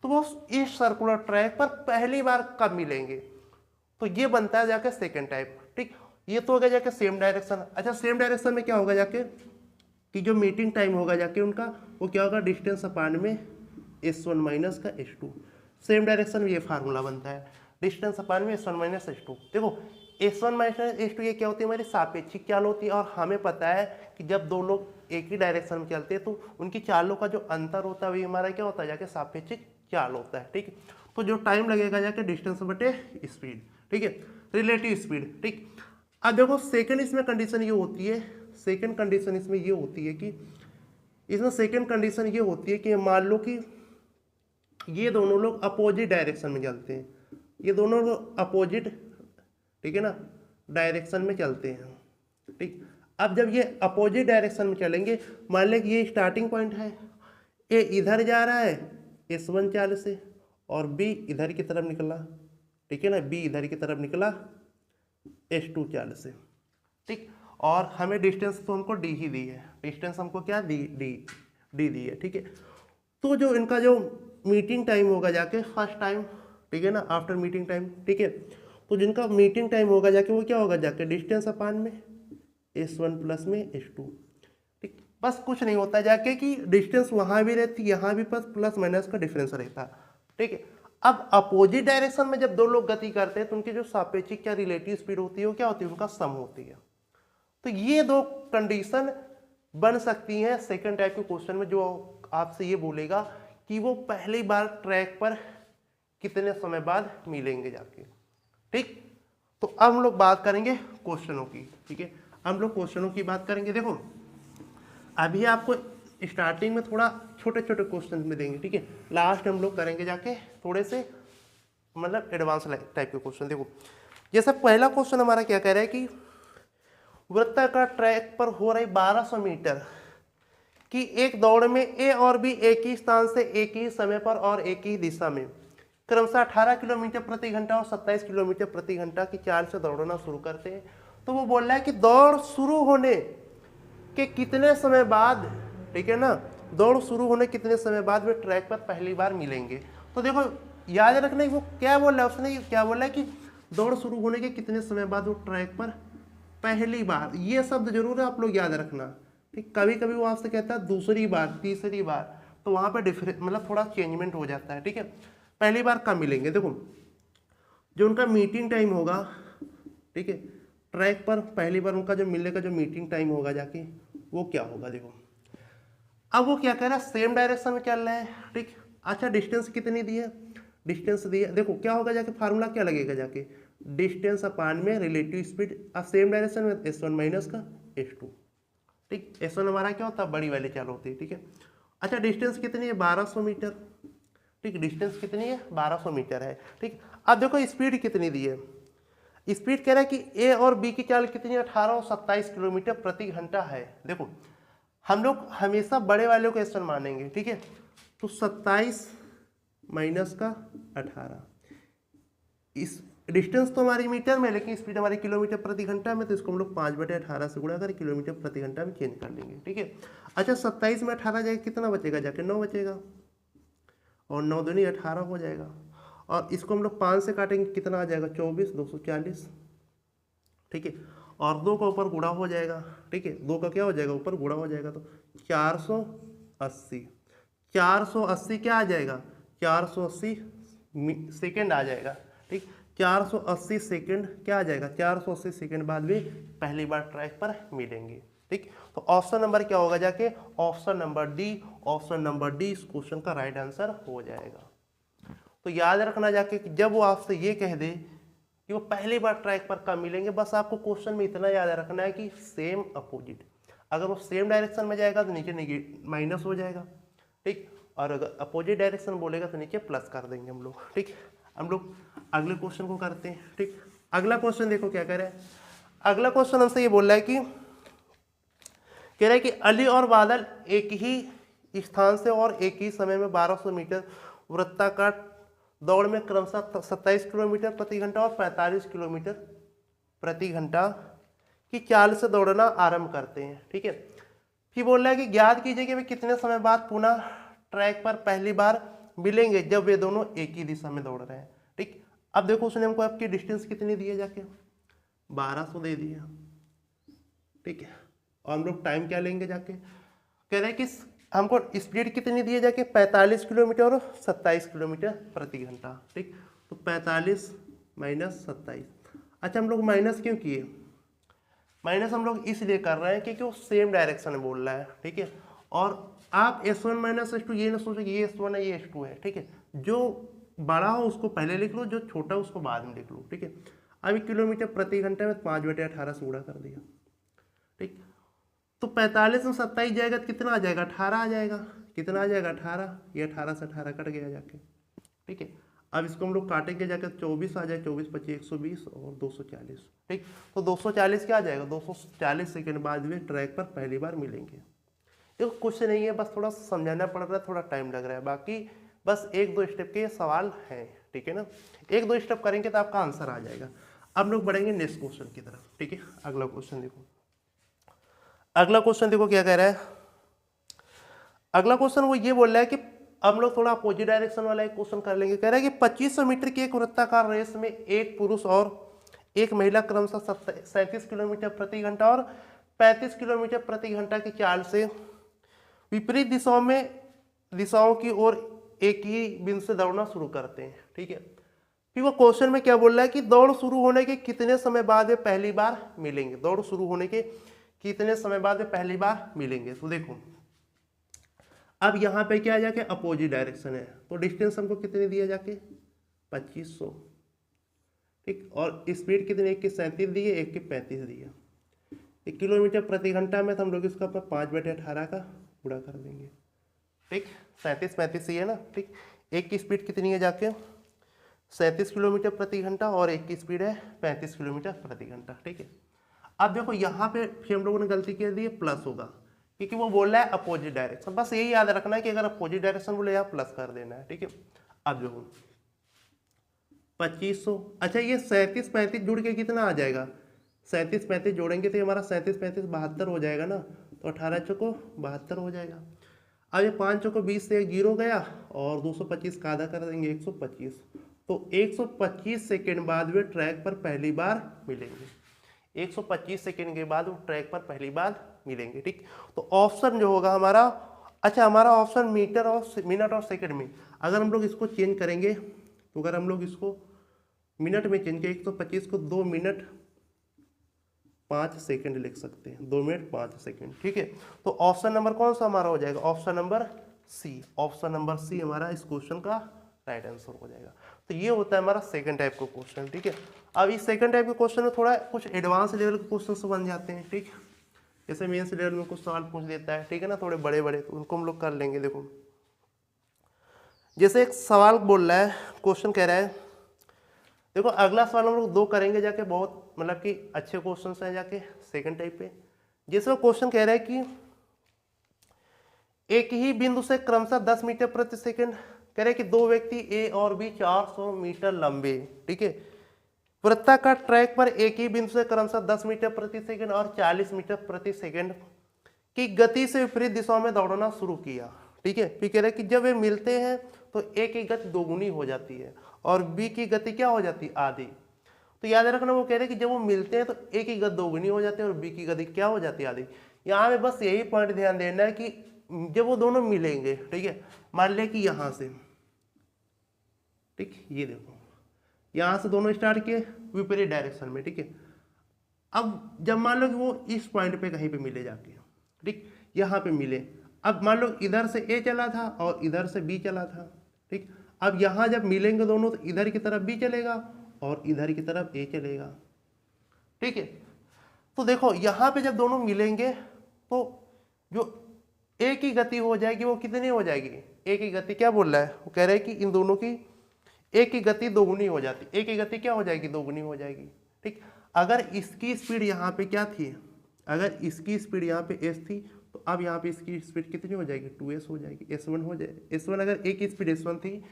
तो वो इस सर्कुलर ट्रैक पर पहली बार कब मिलेंगे, तो ये बनता है जाके सेकेंड टाइप। ठीक, ये तो हो गया जाके सेम डायरेक्शन। अच्छा, सेम डायरेक्शन में क्या होगा जाके कि जो मीटिंग टाइम होगा जाके उनका वो क्या होगा, डिस्टेंस अपान में S1 माइनस का S2। सेम डायरेक्शन में ये फार्मूला बनता है, डिस्टेंस अपान में S1 माइनस S2। देखो S1 माइनस S2 ये क्या होती है, हमारी सापेक्षिक चाल होती है, और हमें पता है कि जब दो लोग एक ही डायरेक्शन में चलते हैं तो उनकी चालों का जो अंतर होता है वही हमारा क्या होता है, जाके सापेक्षिक चाल होता है। ठीक, तो जो टाइम लगेगा जाके डिस्टेंस बटे स्पीड, ठीक है, रिलेटिव स्पीड। ठीक, अब देखो सेकंड इसमें कंडीशन ये होती है, सेकंड कंडीशन इसमें ये होती है कि इसमें सेकंड कंडीशन ये होती है कि मान लो कि ये दोनों लोग अपोजिट डायरेक्शन में चलते हैं, ये दोनों लोग अपोजिट, ठीक है ना, डायरेक्शन में चलते हैं। ठीक, अब जब ये अपोजिट डायरेक्शन में चलेंगे, मान लें कि ये स्टार्टिंग पॉइंट है, ए इधर जा रहा है S1 चाल से और B इधर की तरफ निकला, ठीक है ना, B इधर की तरफ निकला S2 चाल से। ठीक, और हमें डिस्टेंस तो हमको D ही दी है, डिस्टेंस हमको क्या दी, D दी है। ठीक है, तो जो इनका जो मीटिंग टाइम होगा जाके फर्स्ट टाइम, ठीक है ना, आफ्टर मीटिंग टाइम, ठीक है, तो जिनका मीटिंग टाइम होगा जाके वो क्या होगा जाके डिस्टेंस अपान में S1 प्लस में S2। ठीक, बस कुछ नहीं होता जाके कि डिस्टेंस वहाँ भी रहती, यहाँ भी बस प्लस माइनस का डिफरेंस रहता। ठीक है, अब अपोजिट डायरेक्शन में जब दो लोग गति करते हैं तो उनकी जो सापेक्षिक या रिलेटिव स्पीड होती है वो क्या होती है, उनका सम होती है। तो ये 2 कंडीशन बन सकती हैं सेकंड टाइप के क्वेश्चन में, जो आपसे ये बोलेगा कि वो पहली बार ट्रैक पर कितने समय बाद मिलेंगे जाके। ठीक, तो अब हम लोग बात करेंगे क्वेश्चनों की। ठीक है, हम लोग क्वेश्चनों की बात करेंगे। देखो अभी आपको स्टार्टिंग में थोड़ा छोटे छोटे क्वेश्चन में देंगे, ठीक है, लास्ट हम लोग करेंगे जाके थोड़े से मतलब एडवांस टाइप के क्वेश्चन। देखो जैसे पहला क्वेश्चन हमारा क्या कह रहा है कि वृत्ताकार ट्रैक पर हो रही 1200 मीटर की एक दौड़ में ए और बी एक ही स्थान से एक ही समय पर और एक ही दिशा में क्रमशः 18 किलोमीटर प्रति घंटा और 27 किलोमीटर प्रति घंटा की चाल से दौड़ना शुरू करते हैं। तो वो बोल रहा है कि दौड़ शुरू होने के कितने समय बाद, ठीक है ना, दौड़ शुरू होने कितने समय बाद वे ट्रैक पर पहली बार मिलेंगे। तो देखो याद रखना वो क्या बोल रहा है, उसने क्या बोला है कि दौड़ शुरू होने के कितने समय बाद वो ट्रैक पर पहली बार, ये शब्द जरूर है आप लोग याद रखना। ठीक, कभी कभी वो आपसे कहता है दूसरी बार, तीसरी बार, तो वहाँ पर डिफरेंस मतलब थोड़ा चेंजमेंट हो जाता है। ठीक है, पहली बार कब मिलेंगे। देखो जो उनका मीटिंग टाइम होगा, ठीक है, ट्रैक पर पहली बार उनका जो मिलने का जो मीटिंग टाइम होगा जाके वो क्या होगा। देखो अब वो क्या कह रहा है, सेम डायरेक्शन में चल रहे हैं, ठीक। अच्छा डिस्टेंस कितनी दी है, डिस्टेंस दी है, देखो क्या होगा जाके, फार्मूला क्या लगेगा जाके, डिस्टेंस अपान में रिलेटिव स्पीड। अब सेम डायरेक्शन में s1 माइनस का s2, ठीक। s1 हमारा क्या होता है, बड़ी वाली चाल होती है, ठीक है। अच्छा डिस्टेंस कितनी है, 1200 मीटर, ठीक। डिस्टेंस कितनी है, 1200 मीटर है, ठीक। अब देखो स्पीड कितनी दी है, स्पीड कह रहा है कि ए और बी की चाल कितनी है, 18 और 27 किलोमीटर प्रति घंटा है। देखो हम लोग हमेशा बड़े वाले को s1 मानेंगे, ठीक है। तो 27 माइनस का 18, इस डिस्टेंस तो हमारी मीटर में, लेकिन स्पीड हमारी किलोमीटर प्रति घंटा में, तो इसको हम लोग 5/18 से गुणा कर किलोमीटर प्रति घंटा में चेंज कर लेंगे, ठीक है। अच्छा 27 में 18 जाएगा, कितना बचेगा जाके, 9 बचेगा, और 9 दूनी 18 हो जाएगा, और इसको हम लोग 5 से काटेंगे, कितना आ जाएगा, 24, 240, ठीक है। और 2 का ऊपर गुणा हो जाएगा, ठीक है, 2 का क्या हो जाएगा, ऊपर गुणा हो जाएगा, तो 480, 480 क्या आ जाएगा, 480 सेकेंड आ जाएगा, ठीक। 480 सेकेंड क्या आ जाएगा, 480 सेकेंड बाद भी पहली बार ट्रैक पर मिलेंगे, ठीक। तो ऑप्शन नंबर क्या होगा जाके, option number D, option number D इस क्वेश्चन का राइट आंसर हो जाएगा। तो याद रखना जाके कि जब वो आपसे ये कह दे कि वो पहली बार ट्रैक पर कब मिलेंगे, बस आपको क्वेश्चन में इतना याद रखना है कि सेम अपोजिट, अगर वो सेम डायरेक्शन में जाएगा तो नीचे माइनस हो जाएगा, ठीक। और अगर अपोजिट डायरेक्शन बोलेगा तो नीचे प्लस कर देंगे हम लोग, ठीक। हम लोग अगले क्वेश्चन को करते हैं, ठीक। अगला क्वेश्चन देखो क्या कह रहा है, अगला क्वेश्चन हमसे ये बोल रहा है कि कह रहा है कि अली और बादल एक ही स्थान से और एक ही समय में 1200 मीटर वृत्ताकार दौड़ में क्रमशः 27 किलोमीटर प्रति घंटा और 45 किलोमीटर प्रति घंटा की चाल से दौड़ना आरंभ करते हैं, ठीक है। फिर बोल रहा है कि ज्ञात कीजिए कि वे कितने समय बाद पुनः ट्रैक पर पहली बार मिलेंगे जब वे दोनों एक ही दिशा में दौड़ रहे हैं, ठीक। अब देखो उसने हमको आपकी डिस्टेंस कितनी दी है जाके, 1200 दे दी है, ठीक है। और हम लोग टाइम क्या लेंगे जाके, कह रहे हैं कि हमको स्पीड कितनी दी है जाके, 45 किलोमीटर और 27 किलोमीटर प्रति घंटा, ठीक। तो 45 माइनस 27, अच्छा हम लोग माइनस क्यों किए, माइनस हम लोग इसलिए कर रहे हैं क्योंकि वो सेम डायरेक्शन में बोल रहा है, ठीक है। और आप s1 माइनस s2 ये ना सोचो कि ये s1 है ये s2 है, ठीक है। जो बड़ा हो उसको पहले लिख लो, जो छोटा हो उसको बाद में लिख लो, ठीक है। अभी किलोमीटर प्रति घंटे में 5/18 से गुणा कर दिया, ठीक। तो 45 में 27 जाएगा तो कितना आ जाएगा, 18 आ जाएगा, कितना आ जाएगा 18, ये 18 से 18 कट गया जाके, ठीक है। अब इसको हम लोग काटेंगे जाकर 24 आ जाए, 24 25 120 और 240, ठीक। तो 240 क्या आ जाएगा, 240 सेकेंड बाद में ट्रैक पर पहली बार मिलेंगे। देखो कुछ नहीं है, बस थोड़ा समझाना पड़ रहा है, थोड़ा टाइम लग रहा है, बाकी बस 1-2 स्टेप के सवाल हैं, ठीक है ना। 1-2 स्टेप करेंगे तो आपका आंसर आ जाएगा। अब लोग बढ़ेंगे नेक्स्ट क्वेश्चन की तरफ, ठीक है। अगला क्वेश्चन देखो, अगला क्वेश्चन देखो क्या कह रहा है, अगला क्वेश्चन वो ये बोल रहा है कि हम लोग थोड़ा अपोजिट डायरेक्शन वाला एक क्वेश्चन कर लेंगे। कह रहा है कि 2500 मीटर की एक वृत्ताकार रेस में एक पुरुष और एक महिला क्रमशः 37 किलोमीटर प्रति घंटा और 35 किलोमीटर प्रति घंटा की चाल से विपरीत दिशाओं की ओर एक ही बिंदु से दौड़ना शुरू करते हैं, ठीक है। फिर वो क्वेश्चन में क्या बोल रहा है कि दौड़ शुरू होने के कितने समय बाद वे पहली बार मिलेंगे, दौड़ शुरू होने के कितने समय बाद वे पहली बार मिलेंगे। तो देखो अब यहाँ पे क्या जाके अपोजिट डायरेक्शन है, तो डिस्टेंस हमको कितने दिया जाके 2500, ठीक। और स्पीड कितनी, एक की 37 दी है, एक की 35 दी है। 1 किलोमीटर प्रति घंटा में तो हम लोग इसका 5/18 का गुणा कर देंगे, ठीक। 37 35 ही है ना, ठीक। एक की स्पीड कितनी है जाके 37 किलोमीटर प्रति घंटा और एक की स्पीड है 35 किलोमीटर प्रति घंटा, ठीक है। अब देखो यहाँ पे फिर हम लोगों ने गलती कर दी है, प्लस होगा क्योंकि वो बोल रहा है अपोजिट डायरेक्शन, बस यही याद रखना है कि अगर अपोजिट डायरेक्शन बोले यहाँ प्लस कर देना है, ठीक है। अब देखो 2500, अच्छा ये 37 35 जुड़ के कितना आ जाएगा, 37 35 जोड़ेंगे तो हमारा 37 35 72 हो जाएगा ना, तो 18 चौको 72 हो जाएगा। अब ये 5 चौको 20 से 1 जीरो गया और 225 का आधा कर देंगे 125, तो 125 सेकेंड बाद वे ट्रैक पर पहली बार मिलेंगे, 125 सेकेंड के बाद वो ट्रैक पर पहली बार मिलेंगे, ठीक। तो ऑप्शन जो होगा हमारा, अच्छा हमारा ऑप्शन मिनट और सेकंड में, अगर हम लोग इसको चेंज करेंगे तो अगर हम लोग इसको मिनट में चेंज किया, 125 को 2 मिनट 5 सेकंड लिख सकते हैं, 2 मिनट 5 सेकंड। ठीक है, तो ऑप्शन नंबर कौन सा हमारा हो जाएगा, option number C. Option number C हमारा इस क्वेश्चन का राइट आंसर हो जाएगा। तो ये होता है हमारा सेकंड टाइप का क्वेश्चन। ठीक है, अब इस सेकंड टाइप के क्वेश्चन में थोड़ा कुछ एडवांस लेवल के क्वेश्चन बन जाते हैं। ठीक, जैसे मेंस लेवल में कुछ सवाल पूछ देता है, ठीक है ना, थोड़े बड़े बड़े, तो उनको हम लोग कर लेंगे। देखो जैसे एक सवाल बोल रहा है, क्वेश्चन कह रहा है, देखो अगला सवाल हम लोग 2 करेंगे जाके, बहुत मतलब कि अच्छे क्वेश्चन हैं जाके सेकंड टाइप पे। जैसे वो क्वेश्चन कह रहा है कि एक ही बिंदु से क्रमशः 10 मीटर प्रति सेकंड, कह रहे हैं कि 2 व्यक्ति ए और बी 400 मीटर लंबे, ठीक है, वृत्ताकार ट्रैक पर एक ही बिंदु से क्रमशः 10 मीटर प्रति सेकंड और 40 मीटर प्रति सेकंड की गति से विपरीत दिशाओं में दौड़ना शुरू किया। ठीक है, फिर कह रहे हैं कि जब वे मिलते हैं तो ए की गति दोगुनी हो जाती है और बी की गति क्या हो जाती है, आधी। तो याद रखना, वो कह रहे हैं कि जब वो मिलते हैं तो ए की गति दोगुनी हो जाती है और बी की गति क्या हो जाती है, आधी। यहाँ पे बस यही पॉइंट ध्यान देना है कि जब वो दोनों मिलेंगे, ठीक है, मान ले कि यहाँ से, ठीक, ये देखो यहाँ से दोनों स्टार्ट किए विपरीत डायरेक्शन में। ठीक है, अब जब मान लो कि वो इस पॉइंट पे कहीं पे मिले जाके, ठीक, यहाँ पे मिले, अब मान लो इधर से ए चला था और इधर से बी चला था। ठीक, अब यहाँ जब मिलेंगे दोनों तो इधर की तरफ बी चलेगा और इधर की तरफ ए चलेगा। ठीक है, तो देखो यहाँ पे जब दोनों मिलेंगे तो जो ए की गति हो जाएगी वो कितनी हो जाएगी, ए की गति क्या बोल रहा है, वो कह रहे हैं कि इन दोनों की ए की गति दोगुनी हो जाती, ए की गति क्या हो जाएगी, दोगुनी हो जाएगी। ठीक, अगर इसकी स्पीड यहाँ पे क्या थी, अगर इसकी स्पीड यहाँ पे एस थी तो अब यहाँ पे इसकी स्पीड कितनी हो जाएगी, 2s हो जाएगी, s1 हो जाएगी। s1 अगर ए की स्पीड s1 थी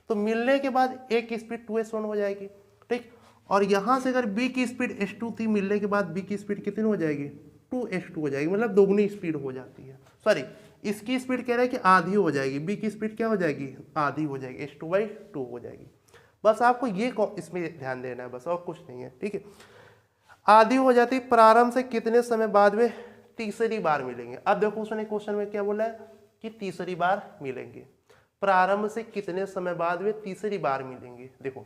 तो मिलने के बाद ए की स्पीड 2s1 हो जाएगी। ठीक, और यहाँ से अगर b की स्पीड s2 थी, मिलने के बाद b की स्पीड कितनी हो जाएगी, 2s2 हो जाएगी, मतलब दोगुनी स्पीड हो जाती है। सॉरी, इसकी स्पीड कह रहा है कि आधी हो जाएगी, b की स्पीड क्या हो जाएगी, आधी हो जाएगी, s2/2 हो जाएगी। बस आपको ये इसमें ध्यान देना है, बस और कुछ नहीं है। ठीक है, आधी हो जाती, प्रारंभ से कितने समय बाद वे तीसरी बार मिलेंगे। अब देखो उसने क्वेश्चन में क्या बोला है कि तीसरी बार मिलेंगे, प्रारंभ से कितने समय बाद वे तीसरी बार मिलेंगे। देखो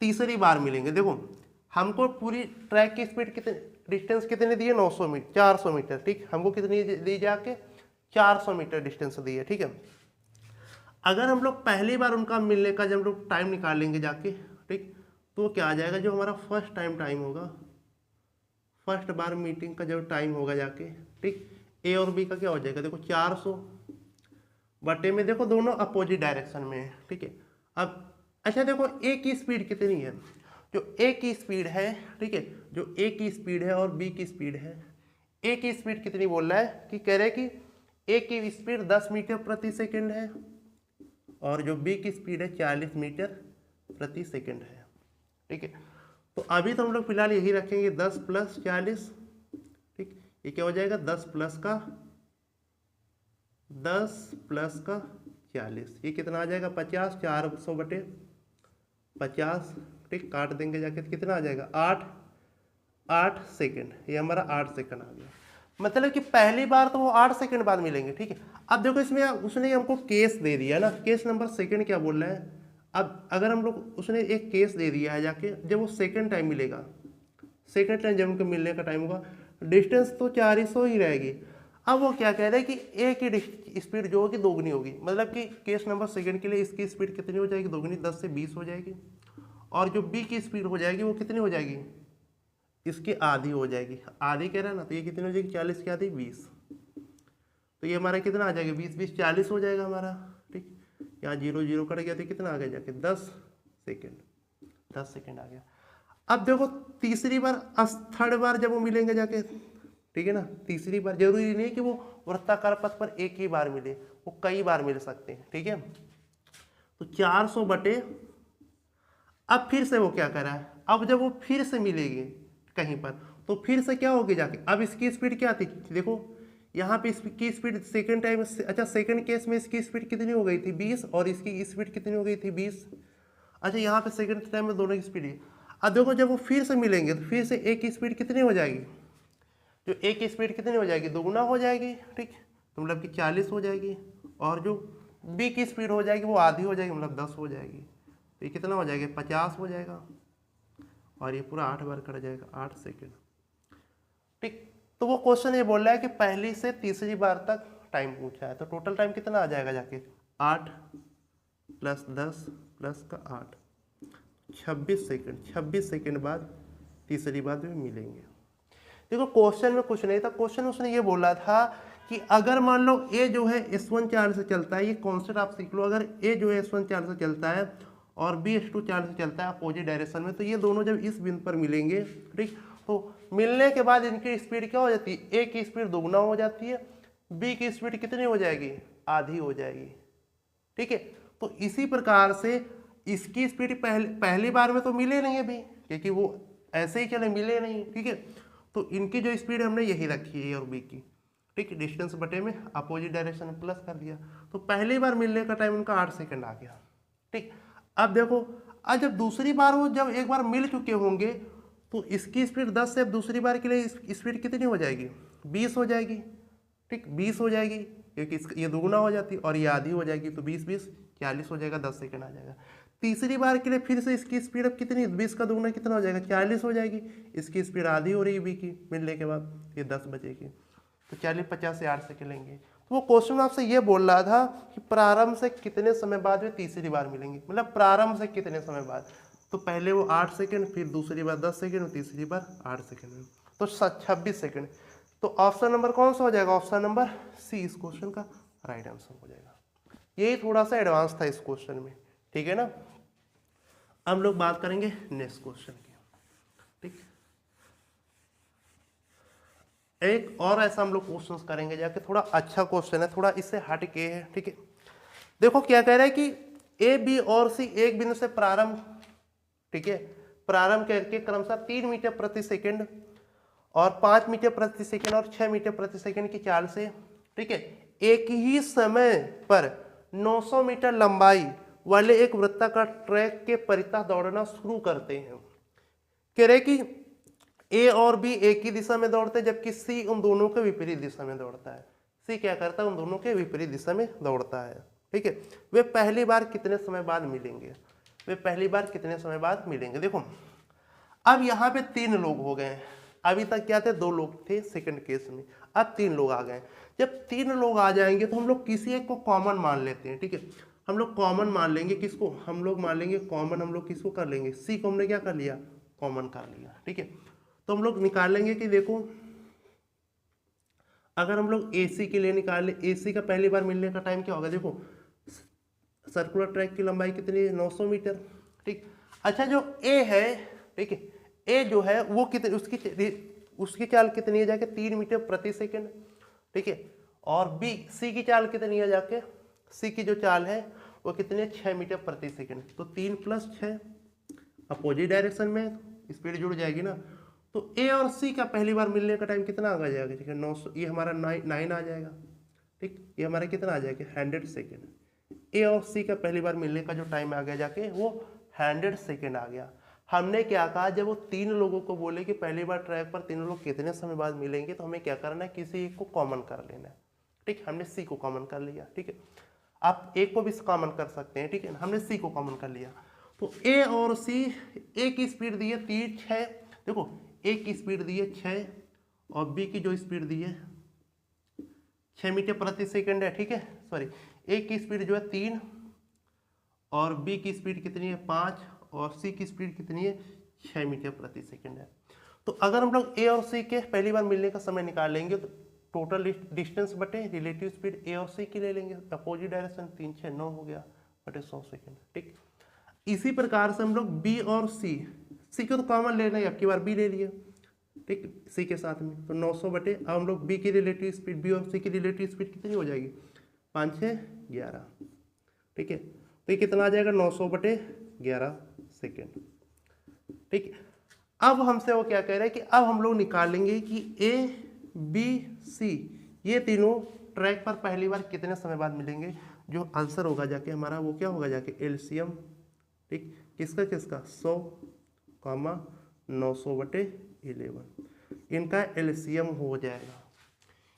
तीसरी बार मिलेंगे, देखो हमको पूरी ट्रैक की स्पीड कितने, डिस्टेंस कितने दिए, 900 मीटर, 400 मीटर। ठीक, हमको कितनी दी जाके, 400 मीटर डिस्टेंस दी है। ठीक है, अगर हम लोग पहली बार उनका मिलने का जब हम लोग टाइम निकालेंगे जाके, ठीक, तो क्या आ जाएगा, जो हमारा फर्स्ट टाइम होगा, फर्स्ट बार मीटिंग का जो टाइम होगा जाके, ठीक, ए और बी का क्या हो जाएगा, देखो 400 बटे में, देखो दोनों अपोजिट डायरेक्शन में है। ठीक है, अब अच्छा देखो ए की स्पीड कितनी है, जो ए की स्पीड है, ठीक है, जो ए की स्पीड है और बी की स्पीड है, ए की स्पीड कितनी बोल रहा है कि कह रहे कि ए की स्पीड 10 मीटर प्रति सेकंड है और जो बी की स्पीड है 40 मीटर प्रति सेकंड है। ठीक है, तो अभी तो हम लोग फिलहाल यही रखेंगे 10 + 40। ठीक, ये क्या हो जाएगा, 10 + का 40, ये कितना आ जाएगा, 50, 400 बटे 50। ठीक, काट देंगे जाके तो कितना आ जाएगा, 8 सेकंड, ये हमारा 8 सेकंड आ गया। मतलब कि पहली बार तो वो 8 सेकंड बाद मिलेंगे। ठीक है, अब देखो इसमें उसने हमको केस दे दिया ना, केस नंबर सेकंड क्या बोल रहा है। अब अगर हम लोग, उसने एक केस दे दिया है जाके, जब वो सेकंड टाइम मिलेगा, सेकंड टाइम जब उनको मिलने का टाइम होगा, डिस्टेंस तो 400 ही रहेगी। अब वो क्या कह रहे हैं कि ए की स्पीड जो होगी दोगुनी होगी, मतलब कि केस नंबर सेकंड के लिए इसकी स्पीड कितनी हो जाएगी, दोगुनी, 10 से 20 हो जाएगी, और जो बी की स्पीड हो जाएगी वो कितनी हो जाएगी, इसकी आधी हो जाएगी। आधी कह रहा है ना, तो ये कितनी हो जाएगी, 40 की आधी 20, तो ये हमारा कितना आ जाएगा, 20 × 40 हो जाएगा हमारा। ठीक, यहाँ 0 0 कट गया तो कितना आ गया जाके, 10 सेकेंड आ गया। अब देखो तीसरी बार, थर्ड बार जब वो मिलेंगे जाके, ठीक है ना, तीसरी बार जरूरी नहीं कि वो वृत्ताकार पथ पर एक ही बार मिले, वो कई बार मिल सकते हैं। ठीक है, तो 400 बटे, अब फिर से वो क्या कर रहा है, अब जब वो फिर से मिलेगी कहीं पर तो फिर से क्या होगी जाके, अब इसकी स्पीड क्या थी, देखो यहाँ पे इसकी स्पीड सेकंड टाइम, अच्छा सेकंड केस में इसकी स्पीड कितनी हो गई थी, 20, और इसकी स्पीड कितनी हो गई थी, 20। अच्छा यहाँ पे सेकंड टाइम में दोनों की स्पीड है। अब देखो जब वो फिर से मिलेंगे तो फिर से ए की स्पीड कितनी हो जाएगी, जो ए की स्पीड कितनी हो जाएगी, दोगुना हो जाएगी। ठीक, तो मतलब कि 40 हो जाएगी, और जो बी की स्पीड हो जाएगी वो आधी हो जाएगी, मतलब 10 हो जाएगी। तो ये कितना हो जाएगा, 50 हो जाएगा और ये पूरा 8 बार कट जाएगा, 8 सेकेंड। ठीक, तो वो क्वेश्चन ये बोल रहा है कि पहली से तीसरी बार तक टाइम पूछा है, तो टोटल टाइम कितना आ जाएगा जाके 8 + 10 + का 8, 26 सेकेंड। 26 सेकेंड बाद तीसरी बार भी मिलेंगे। देखो क्वेश्चन में कुछ नहीं था, क्वेश्चन उसने ये बोला था कि अगर मान लो ए जो है S1 चाल से चलता है, ये कॉन्सेप्ट आप सीख लो, अगर ए जो है S1 चाल से चलता है और बी S2 चाल से चलता है अपोजिट डायरेक्शन में, तो ये दोनों जब इस बिंदु पर मिलेंगे, ठीक, तो मिलने के बाद इनकी स्पीड क्या हो जाती है, ए की स्पीड दोगुना हो जाती है, बी की स्पीड कितनी हो जाएगी, आधी हो जाएगी। ठीक है, तो इसी प्रकार से इसकी स्पीड पहली बार में तो मिले नहीं अभी, क्योंकि वो ऐसे ही चले, मिले नहीं। ठीक है, तो इनकी जो स्पीड हमने यही रखी है ए और बी की। ठीक, डिस्टेंस बटे में अपोजिट डायरेक्शन में प्लस कर दिया, तो पहली बार मिलने का टाइम उनका 8 सेकंड आ गया। ठीक, अब देखो, अब जब दूसरी बार वो जब एक बार मिल चुके होंगे तो इसकी स्पीड 10 से अब दूसरी बार के लिए स्पीड कितनी हो जाएगी, 20 हो जाएगी। ठीक, 20 हो जाएगी, क्योंकि ये दुगुना हो जाती और ये आधी हो जाएगी, तो 20 20 40 हो जाएगा, 10 सेकंड आ जाएगा। तीसरी बार के लिए फिर से इसकी स्पीड अब कितनी, 20 का दुगुना कितना हो जाएगा, 40 हो जाएगी, इसकी स्पीड आधी हो रही है बी की मिलने के बाद, ये 10 बचेगी, तो 40 50 से 8 सेकंड लेंगे। तो वो क्वेश्चन आपसे ये बोल रहा था कि प्रारंभ से कितने समय बाद वे तीसरी बार मिलेंगे, मतलब प्रारंभ से कितने समय बाद, तो पहले वो 8 सेकंड, फिर दूसरी बार 10 सेकंड और तीसरी बार 8 सेकंड में, तो 26 सेकंड। तो ऑप्शन नंबर कौन सा हो जाएगा, ऑप्शन नंबर सी इस क्वेश्चन का राइट आंसर हो जाएगा। यही थोड़ा सा एडवांस था इस क्वेश्चन में। ठीक है ना, हम लोग बात करेंगे नेक्स्ट क्वेश्चन की। ठीक, एक और ऐसा हम लोग क्वेश्चन करेंगे जाके, थोड़ा अच्छा क्वेश्चन है, थोड़ा इससे हट के है। ठीक है, देखो क्या कह रहा है कि ए बी और सी एक बिंदु से प्रारंभ, ठीक है, प्रारंभ करके क्रमशः 3 मीटर प्रति सेकंड और 5 मीटर प्रति सेकंड और 6 मीटर प्रति सेकंड की चाल से, ठीक है, एक ही समय पर 900 मीटर लंबाई वाले एक वृत्ताकार ट्रैक के परितः दौड़ना शुरू करते हैं। कह रहे कि ए और बी एक ही दिशा में दौड़ते हैं, जबकि सी उन दोनों के विपरीत दिशा में दौड़ता है। सी क्या करता है, उन दोनों के विपरीत दिशा में दौड़ता है। ठीक है, वे पहली बार कितने समय बाद मिलेंगे, वे पहली बार कितने समय बाद मिलेंगे। देखो अब यहाँ पे 3 लोग हो गए, अभी तक क्या थे, 2 लोग थे सेकंड केस में, अब 3 लोग आ गए। जब 3 लोग आ जाएंगे तो हम लोग किसी एक को कॉमन मान लेते हैं। ठीक है, हम लोग कॉमन मान लेंगे, किसको, हम लोग मान लेंगे कॉमन, हम लोग किसको कर लेंगे, सी को हमने क्या कर लिया, कॉमन कर लिया। ठीक है, तो हम लोग निकालेंगे कि देखो अगर हम लोग AC के लिए निकाले, AC का पहली बार मिलने का टाइम क्या होगा, देखो सर्कुलर ट्रैक की लंबाई कितनी है, 900 मीटर। ठीक, अच्छा जो A है, ठीक है, A जो है वो कितनी, उसकी चाल कितनी है जाके 3 मीटर प्रति सेकंड। ठीक है, और C की चाल कितनी है जाके, C की जो चाल है वो कितनी है, 6 मीटर प्रति सेकंड। तो 3 + 6 अपोजिट डायरेक्शन में स्पीड जुड़ जाएगी ना, तो ए और सी का पहली बार मिलने का टाइम कितना आ जाएगा, ठीक है 900, ये हमारा 9 आ जाएगा। ठीक, ये हमारा कितना आ जाएगा 100 सेकेंड। ए और सी का पहली बार मिलने का जो टाइम आ गया जाके वो 100 सेकेंड आ गया। हमने क्या कहा, जब वो 3 लोगों को बोले कि पहली बार ट्रैक पर 3 लोग कितने समय बाद मिलेंगे, तो हमें क्या करना है, किसी एक को कॉमन कर लेना है। ठीक, हमने सी को कॉमन कर लिया। ठीक है, आप एक को भी कॉमन कर सकते हैं। ठीक है, हमने सी को कॉमन कर लिया, तो ए और सी, ए की स्पीड दी है 3 6, देखो ए की स्पीड दी है 6 और बी की जो स्पीड दी है 6 मीटर प्रति सेकंड है। ठीक है, सॉरी, ए की स्पीड जो है 3 और बी की स्पीड कितनी है 5 और सी की स्पीड कितनी है 6 मीटर प्रति सेकंड है। तो अगर हम लोग ए और सी के पहली बार मिलने का समय निकाल लेंगे तो टोटल डिस्टेंस बटे रिलेटिव स्पीड ए और सी की ले लेंगे, अपोजिट डायरेक्शन 3 6 9 हो गया बटे 100 सेकंड। ठीक, इसी प्रकार से हम लोग बी और सी को तो कॉमन लेना है, अब की बार बी ले लिए। ठीक, सी के साथ में तो 900 बटे, अब हम लोग बी की रिलेटिव स्पीड, बी और सी की रिलेटिव स्पीड कितनी हो जाएगी 5 6 11। ठीक है, तो ये कितना आ जाएगा 900 बटे 11 सेकेंड। ठीक, अब हमसे वो क्या कह रहा है कि अब हम लोग निकालेंगे कि ए बी सी ये तीनों ट्रैक पर पहली बार कितने समय बाद मिलेंगे। जो आंसर होगा जाके हमारा वो क्या होगा जाके एलसीएम। ठीक, किसका किसका 100, 900 बटे 11, इनका एलसीएम हो जाएगा।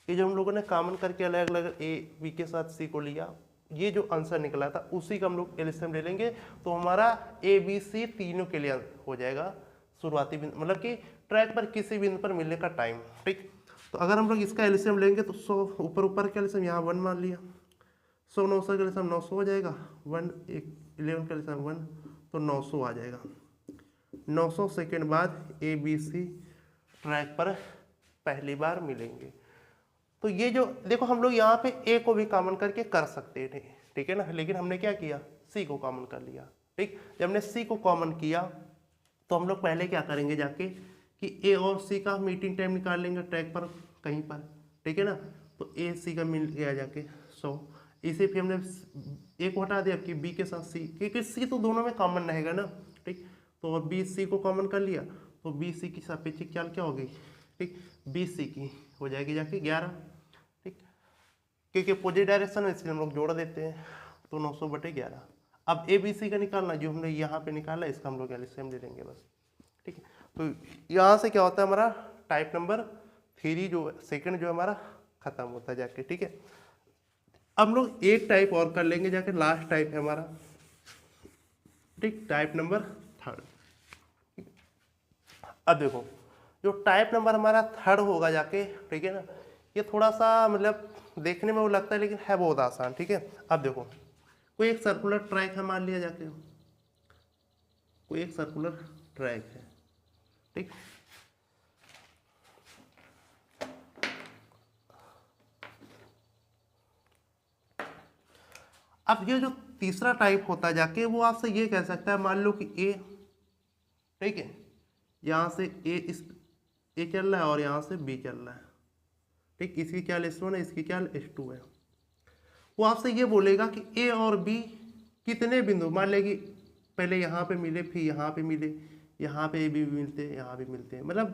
ये जो हम लोगों ने कॉमन करके अलग अलग ए बी के साथ सी को लिया, ये जो आंसर निकला था उसी का हम लोग एलसीएम ले लेंगे, तो हमारा ए बी सी तीनों के लिए हो जाएगा शुरुआती बिंदु, मतलब कि ट्रैक पर किसी बिंदु पर मिलने का टाइम। ठीक, तो अगर हम लोग इसका एलसीएम लेंगे तो 100 ऊपर का एलसीएम यहाँ 1 मान लिया, 100 900 का एलसीएम 900 हो जाएगा, 11 का एलसीएम 1, तो 900 आ जाएगा। 900 सेकेंड बाद ए बी सी ट्रैक पर पहली बार मिलेंगे। तो ये जो देखो हम लोग यहाँ पे ए को भी कॉमन करके कर सकते थे, ठीक है ना, लेकिन हमने क्या किया, सी को कॉमन कर लिया। ठीक, जब हमने सी को कॉमन किया तो हम लोग पहले क्या करेंगे जाके कि ए और सी का मीटिंग टाइम निकाल लेंगे ट्रैक पर कहीं पर, ठीक है ना, तो ए सी का मिल गया जाके 100, इसे फिर हमने ए को हटा दिया कि बी के साथ सी, क्योंकि सी तो दोनों में कॉमन रहेगा ना। ठीक, तो और बी सी को कॉमन कर लिया तो बी सी की सापेक्षिक चाल क्या हो गई, ठीक, बी सी की हो जाएगी जाके 11। ठीक, क्योंकि अपोजिट डायरेक्शन है इसलिए हम लोग जोड़ देते हैं, तो 900/11। अब ए बी सी का निकालना जो हमने यहाँ पे निकाला इसका हम लोग एलसीएम ले लेंगे बस। ठीक है, तो यहाँ से क्या होता है हमारा टाइप नंबर 3 जो सेकंड जो हमारा खत्म होता है जाके। ठीक है, अब हम लोग एक टाइप और कर लेंगे जाके, लास्ट टाइप है हमारा, ठीक, टाइप नंबर 3। अब देखो जो टाइप नंबर हमारा 3 होगा जाके, ठीक है ना, ये थोड़ा सा मतलब देखने में वो लगता है लेकिन है बहुत आसान। ठीक है, अब देखो कोई एक सर्कुलर ट्रैक है मान लिया जाके, कोई एक सर्कुलर ट्रैक है, ठीक, अब ये जो तीसरा टाइप होता है जाके वो आपसे ये कह सकता है, मान लो कि ए, ठीक है, यहाँ से ए चल रहा है और यहाँ से बी चल रहा है, ठीक, इसकी चाल S1 है, इसकी चाल S2 है। वो आपसे ये बोलेगा कि ए और बी कितने बिंदु, मान ले कि पहले यहाँ पे मिले, फिर यहाँ पे मिले, यहाँ पे ए बी मिलते हैं, यहाँ भी मिलते हैं, मतलब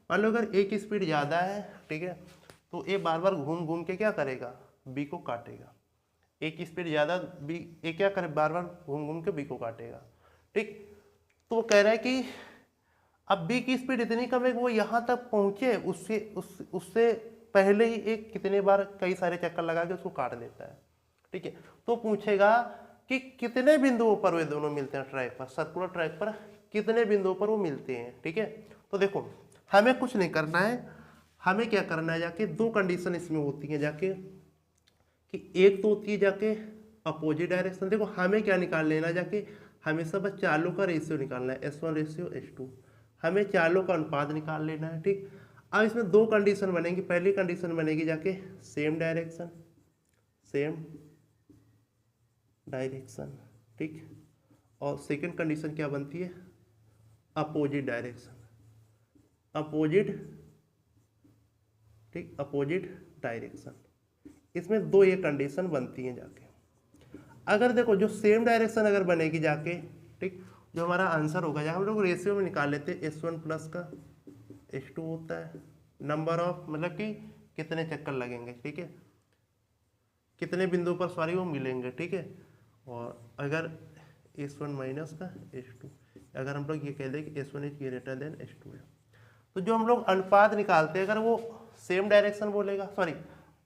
मान लो अगर ए की स्पीड ज़्यादा है, ठीक है, तो ए बार बार घूम घूम के क्या करेगा, बी को काटेगा। ए की स्पीड ज़्यादा, बी ए क्या करे, बार बार घूम घूम के बी को काटेगा। ठीक, तो वो कह रहा है कि अब बी की स्पीड इतनी कम है कि वो यहाँ तक पहुँचे, उससे पहले ही एक कितने बार कई सारे चक्कर लगा के उसको काट देता है। ठीक है, तो पूछेगा कि कितने बिंदुओं पर वे दोनों मिलते हैं ट्रैक पर, सर्कुलर ट्रैक पर कितने बिंदुओं पर वो मिलते हैं। ठीक है, तो देखो हमें कुछ नहीं करना है, हमें क्या करना है जाके, दो कंडीशन इसमें होती हैं जाके, कि एक तो होती है जाके अपोजिट डायरेक्शन। देखो हमें क्या निकाल लेना जाके, हमें सब चालों का रेशियो निकालना है, S1:S2, हमें चालों का अनुपात निकाल लेना है। ठीक, अब इसमें दो कंडीशन बनेंगी, पहली कंडीशन बनेगी जाके सेम डायरेक्शन, ठीक, और सेकंड कंडीशन क्या बनती है, अपोजिट डायरेक्शन, अपोजिट डायरेक्शन। इसमें दो ये कंडीशन बनती हैं जाके। अगर देखो जो सेम डायरेक्शन अगर बनेगी जाके, ठीक, जो हमारा आंसर होगा जाके हम लोग रेशियो में निकाल लेते हैं, S1 प्लस का S2 होता है, नंबर ऑफ मतलब कि कितने चक्कर लगेंगे, ठीक है, कितने बिंदु पर सॉरी वो मिलेंगे। ठीक है, और अगर S1 माइनस का S2, अगर हम लोग ये कह दें कि S1 is greater than S2 है, तो जो हम लोग अनुपात निकालते हैं अगर वो सेम डायरेक्शन बोलेगा, सॉरी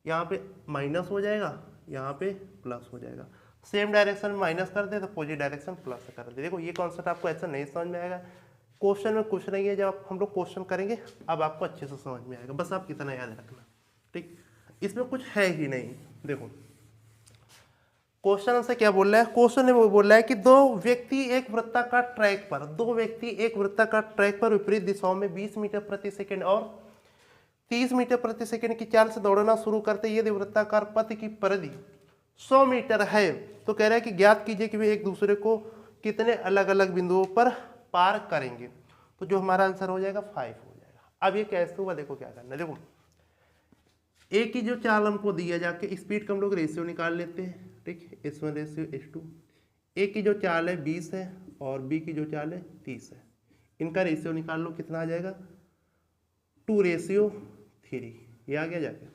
यहाँ पे माइनस हो जाएगा, यहाँ पे प्लस हो जाएगा, सेम डायरेक्शन माइनस कर दे तो अपोजिट डायरेक्शन प्लस कर दे। देखो ये कॉन्सेप्ट आपको ऐसा नहीं समझ में आएगा, क्वेश्चन में कुछ नहीं है, जब हम लोग क्वेश्चन करेंगे अब आपको अच्छे से समझ में आएगा, बस आप कितना याद रखना। ठीक, इसमें कुछ है ही नहीं। देखो क्वेश्चन हमसे क्या बोल रहा है, क्वेश्चन ने वो बोल रहा है कि दो व्यक्ति एक वृत्ताकार ट्रैक पर विपरीत दिशाओं में 20 मीटर प्रति सेकंड और 30 मीटर प्रति सेकंड की चाल से दौड़ना शुरू करते, यदि वृत्ताकार पथ की परिधि 100 मीटर है तो कह रहा है कि ज्ञात कीजिए कि वे एक दूसरे को कितने अलग अलग बिंदुओं पर पार करेंगे। तो जो हमारा आंसर हो जाएगा 5 हो जाएगा। अब ये कैसे होगा, देखो क्या करना है, देखो ए की जो चाल हमको दिया जाके स्पीड का हम लोग रेशियो निकाल लेते हैं। ठीक, S1:S2, ए की जो चाल है 20 है और बी की जो चाल है 30 है, इनका रेशियो निकाल लो, कितना आ जाएगा 2:3, ये आ गया जाके।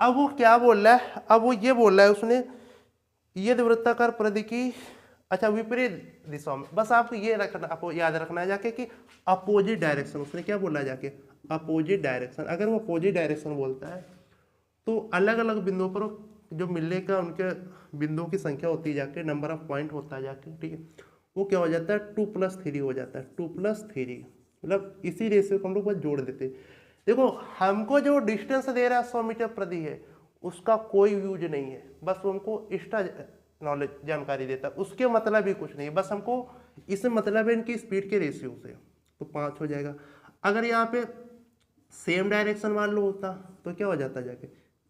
अब वो क्या बोल रहा है, अब वो ये बोल रहा है उसने यदि वृत्ताकार परिधि की अच्छा विपरीत दिशा में, बस आपको ये रखना, आपको याद रखना है जाके कि अपोजिट डायरेक्शन, उसने क्या बोला जाके अपोजिट डायरेक्शन। अगर वो अपोजिट डायरेक्शन बोलता है तो अलग अलग बिंदुओं पर जो मिलने का उनके बिंदुओं की संख्या होती है जाके, नंबर ऑफ पॉइंट होता है जाके, ठीक है, वो क्या हो जाता है 2+3 हो जाता है, 2+3, मतलब इसी रेशियो को हम लोग बस जोड़ देते हैं। देखो हमको जो डिस्टेंस दे रहा है 100 मीटर प्रति है, उसका कोई यूज नहीं है, बस वो हमको एक्स्ट्रा नॉलेज जानकारी देता है, उसके मतलब ही कुछ नहीं, बस हमको इससे मतलब है इनकी स्पीड के रेशियो से। तो 5 हो जाएगा। अगर यहाँ पे सेम डायरेक्शन मान लो होता तो क्या हो जाता जाके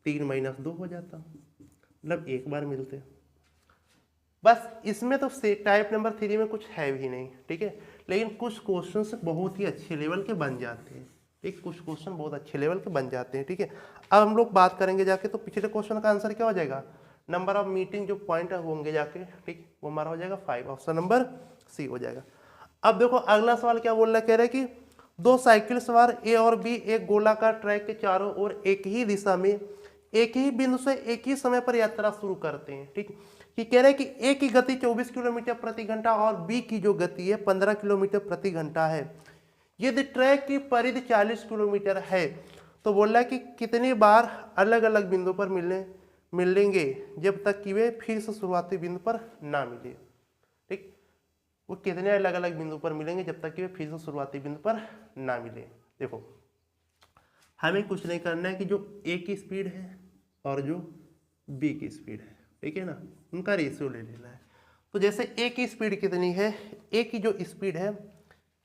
3 - 2 हो जाता, मतलब एक बार मिलते। बस इसमें तो टाइप नंबर 3 में कुछ है भी नहीं, ठीक है, लेकिन कुछ क्वेश्चन बहुत ही अच्छे लेवल के बन जाते हैं, ठीक, कुछ क्वेश्चन बहुत अच्छे लेवल के बन जाते हैं, ठीक है। अब हम लोग बात करेंगे जाके, तो पिछले क्वेश्चन का आंसर क्या हो जाएगा, नंबर ऑफ मीटिंग जो पॉइंट होंगे जाके, ठीक, वो हमारा हो जाएगा 5, ऑप्शन नंबर सी हो जाएगा। अब देखो अगला सवाल क्या बोल रहा है, कह रहा है कि दो साइकिल सवार ए और बी एक गोलाकार ट्रैक के चारों ओर एक ही दिशा में एक ही बिंदु से एक ही समय पर यात्रा शुरू करते हैं, ठीक, कि कह रहे हैं कि ए की गति 24 किलोमीटर प्रति घंटा और बी की जो गति है 15 किलोमीटर प्रति घंटा है। यदि ट्रैक की परिधि 40 किलोमीटर है तो बोल रहा है कि कितनी बार अलग अलग बिंदु पर मिलेंगे जब तक कि वे फिर से शुरुआती बिंदु पर ना मिले, ठीक, वो कितने अलग अलग बिंदु पर मिलेंगे जब तक कि वे फिर से शुरुआती बिंदु पर ना मिले। देखो हमें कुछ नहीं करना है कि जो ए की स्पीड है और जो बी की स्पीड है, ठीक है ना, उनका रेशियो ले लेना है। तो जैसे ए की स्पीड कितनी है, ए की जो स्पीड है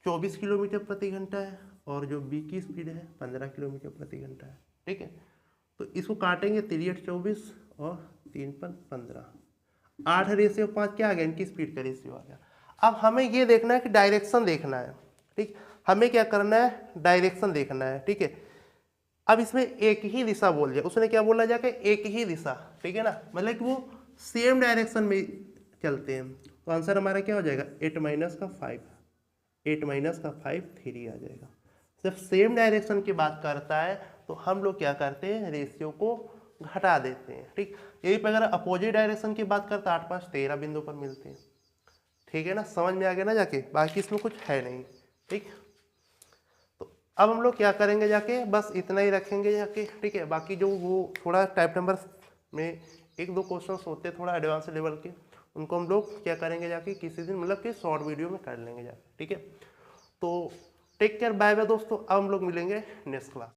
24 किलोमीटर प्रति घंटा है और जो बी की स्पीड है 15 किलोमीटर प्रति घंटा है, ठीक है। तो इसको काटेंगे 3 × 24 और 3 × 15, 8/5 क्या आ गया, इनकी स्पीड का रेशियो आ गया। अब हमें ये देखना है कि डायरेक्शन देखना है, ठीक, हमें क्या करना है, डायरेक्शन देखना है, ठीक है। अब इसमें एक ही दिशा बोल दिया, उसने क्या बोला जाके एक ही दिशा, ठीक है ना, मतलब कि वो सेम डायरेक्शन में चलते हैं। तो आंसर हमारा क्या हो जाएगा 8 - 5, 8 - 5 3 आ जाएगा। जब सेम डायरेक्शन की बात करता है तो हम लोग क्या करते हैं, रेशियो को घटा देते हैं, ठीक। यही पर अगर अपोजिट डायरेक्शन की बात करता है 8 × 5 13 बिंदु पर मिलते हैं, ठीक है ना, समझ में आ गया ना जाके, बाकी इसमें कुछ है नहीं, ठीक। तो अब हम लोग क्या करेंगे जाके, बस इतना ही रखेंगे जाके, ठीक है। बाकी जो वो थोड़ा टाइप नंबर में 1-2 क्वेश्चन होते हैं थोड़ा एडवांस लेवल के, उनको हम लोग क्या करेंगे जाके किसी दिन, मतलब कि शॉर्ट वीडियो में कर लेंगे जाके, ठीक है। तो टेक केयर, बाय बाय दोस्तों, अब हम लोग मिलेंगे नेक्स्ट क्लास।